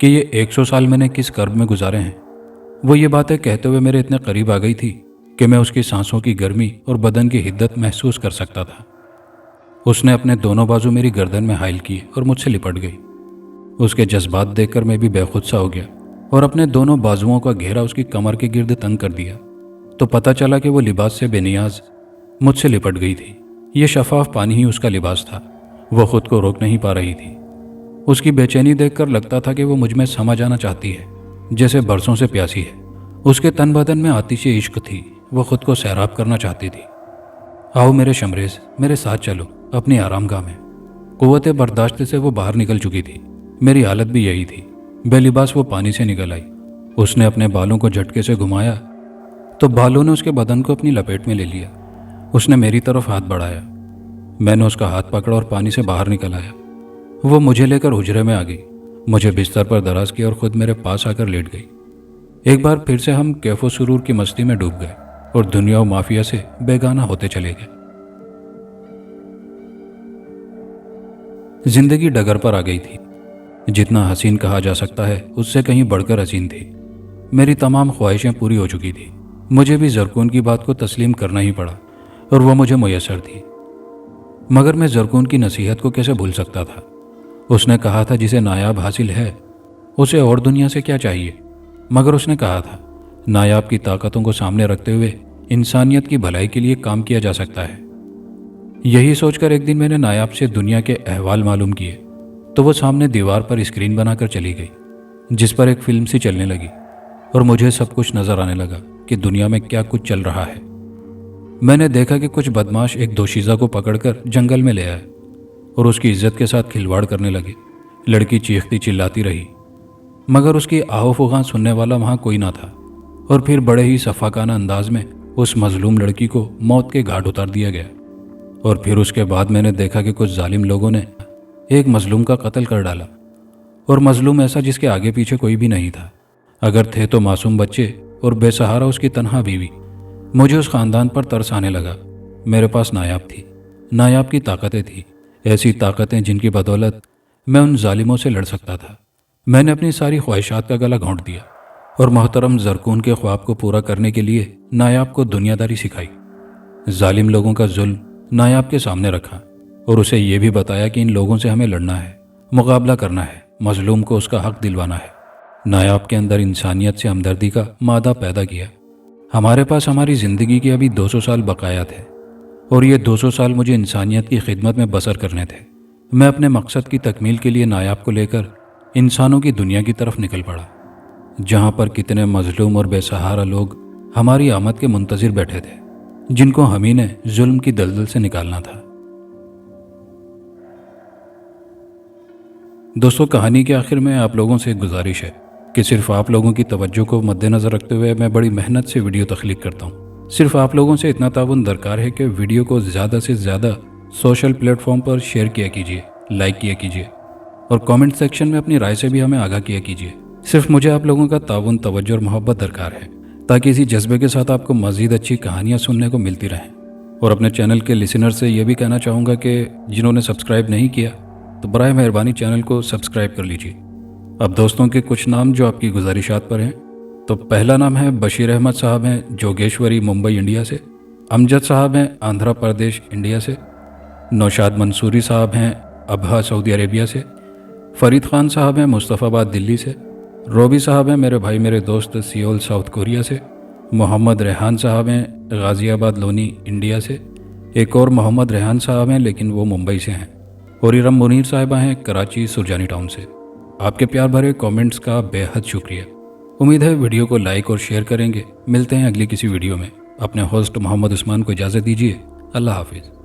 कि ये 100 साल मैंने किस कर्ब में गुजारे हैं। वो ये बातें कहते हुए मेरे इतने करीब आ गई थी कि मैं उसकी सांसों की गर्मी और बदन की हिद्दत महसूस कर सकता था। उसने अपने दोनों बाजू मेरी गर्दन में हाइल किए और मुझसे लिपट गई। उसके जज्बात देखकर मैं भी बेखुद सा हो गया और अपने दोनों बाजुओं का घेरा उसकी कमर के गिर्द तंग कर दिया तो पता चला कि वो लिबास से बेनियाज मुझसे लिपट गई थी। ये शफाफ पानी ही उसका लिबास था। वो खुद को रोक नहीं पा रही थी। उसकी बेचैनी देखकर लगता था कि वो मुझ में समा जाना चाहती है, जैसे बरसों से प्यासी है। उसके तन बदन में आतिश इश्क थी। वो खुद को सैराब करना चाहती थी। आओ मेरे शमरेज, मेरे साथ चलो अपनी आरामगाह में। कुव्वत बर्दाश्त से वो बाहर निकल चुकी थी। मेरी हालत भी यही थी। बेलिबास वो पानी से निकल आई। उसने अपने बालों को झटके से घुमाया तो बालों ने उसके बदन को अपनी लपेट में ले लिया। उसने मेरी तरफ हाथ बढ़ाया। मैंने उसका हाथ पकड़ा और पानी से बाहर निकल आया। वो मुझे लेकर हुजरे में आ गई, मुझे बिस्तर पर दराज किया और खुद मेरे पास आकर लेट गई। एक बार फिर से हम कैफो सुरूर की मस्ती में डूब गए और दुनिया और माफिया से बेगाना होते चले गए। जिंदगी डगर पर आ गई थी। जितना हसीन कहा जा सकता है उससे कहीं बढ़कर हसीन थी। मेरी तमाम ख्वाहिशें पूरी हो चुकी थी। मुझे भी जरकून की बात को तस्लीम करना ही पड़ा और वह मुझे मुयस्सर थी। मगर मैं जरकून की नसीहत को कैसे भूल सकता था। उसने कहा था जिसे नायाब हासिल है उसे और दुनिया से क्या चाहिए। मगर उसने कहा था नायाब की ताकतों को सामने रखते हुए इंसानियत की भलाई के लिए काम किया जा सकता है। यही सोचकर एक दिन मैंने नायाब से दुनिया के अहवाल मालूम किए तो वो सामने दीवार पर स्क्रीन बनाकर चली गई, जिस पर एक फिल्म सी चलने लगी और मुझे सब कुछ नजर आने लगा कि दुनिया में क्या कुछ चल रहा है। मैंने देखा कि कुछ बदमाश एक दोशीज़ा को पकड़कर जंगल में ले आए और उसकी इज्जत के साथ खिलवाड़ करने लगे। लड़की चीखती चिल्लाती रही मगर उसकी आहो फुगां सुनने वाला वहाँ कोई ना था और फिर बड़े ही सफाकाना अंदाज में उस मजलूम लड़की को मौत के घाट उतार दिया गया। और फिर उसके बाद मैंने देखा कि कुछ जालिम लोगों ने एक मजलूम का कत्ल कर डाला, और मजलूम ऐसा जिसके आगे पीछे कोई भी नहीं था, अगर थे तो मासूम बच्चे और बेसहारा उसकी तन्हा बीवी। मुझे उस ख़ानदान पर तरस आने लगा। मेरे पास नायाब थी, नायाब की ताकतें थी, ऐसी ताकतें जिनकी बदौलत मैं उन जालिमों से लड़ सकता था। मैंने अपनी सारी ख्वाहिशात का गला घोंट दिया और मोहतरम जरकून के ख्वाब को पूरा करने के लिए नायाब को दुनियादारी सिखाई। जालिम लोगों का जुल्म नायाब के सामने रखा और उसे ये भी बताया कि इन लोगों से हमें लड़ना है, मुकाबला करना है, मजलूम को उसका हक दिलवाना है। नायाब के अंदर इंसानियत से हमदर्दी का मादा पैदा किया। हमारे पास हमारी ज़िंदगी के अभी 200 साल बकाया थे और ये 200 साल मुझे इंसानियत की खिदमत में बसर करने थे। मैं अपने मकसद की तकमील के लिए नायाब को लेकर इंसानों की दुनिया की तरफ निकल पड़ा, जहाँ पर कितने मजलूम और बेसहारा लोग हमारी आमद के मुंतज़िर बैठे थे, जिनको हम ही ने जुल्म की दलदल से निकालना था। दोस्तों, कहानी के आखिर में आप लोगों से एक गुजारिश है कि सिर्फ आप लोगों की तवज्जो को मद्देनज़र रखते हुए मैं बड़ी मेहनत से वीडियो तख्लीक करता हूँ। सिर्फ आप लोगों से इतना ताउन दरकार है कि वीडियो को ज़्यादा से ज़्यादा सोशल प्लेटफॉर्म पर शेयर किया कीजिए, लाइक किया कीजिए और कमेंट सेक्शन में अपनी राय से भी हमें आगाह किया कीजिए। सिर्फ मुझे आप लोगों का ताउन, तवज्जो और मोहब्बत दरकार है, ताकि इसी जज्बे के साथ आपको मज़ीद अच्छी कहानियाँ सुनने को मिलती रहें। और अपने चैनल के लिसनर से यह भी कहना चाहूँगा कि जिन्होंने सब्सक्राइब नहीं किया तो बराए मेहरबानी चैनल को सब्सक्राइब कर लीजिए। अब दोस्तों के कुछ नाम जो आपकी गुजारिशात पर हैं, तो पहला नाम है बशीर अहमद साहब हैं, जोगेश्वरी, मुंबई, इंडिया से। अमजद साहब हैं, आंध्र प्रदेश, इंडिया से। नौशाद मंसूरी साहब हैं, अबहा, सऊदी अरेबिया से। फरीद खान साहब हैं, मुस्तफ़ाबाद, दिल्ली से। रोबी साहब हैं, मेरे भाई मेरे दोस्त, सियोल, साउथ कोरिया से। मोहम्मद रेहान साहब हैं, गाज़ियाबाद, लोनी, इंडिया से। एक और मोहम्मद रेहान साहब हैं, लेकिन वो मुंबई से हैं। और इरम मुनीर साहिबा हैं, कराची, सुरजानी टाउन से। आपके प्यार भरे कमेंट्स का बेहद शुक्रिया। उम्मीद है वीडियो को लाइक और शेयर करेंगे। मिलते हैं अगली किसी वीडियो में। अपने होस्ट मोहम्मद उस्मान को इजाज़त दीजिए। अल्लाह हाफिज़।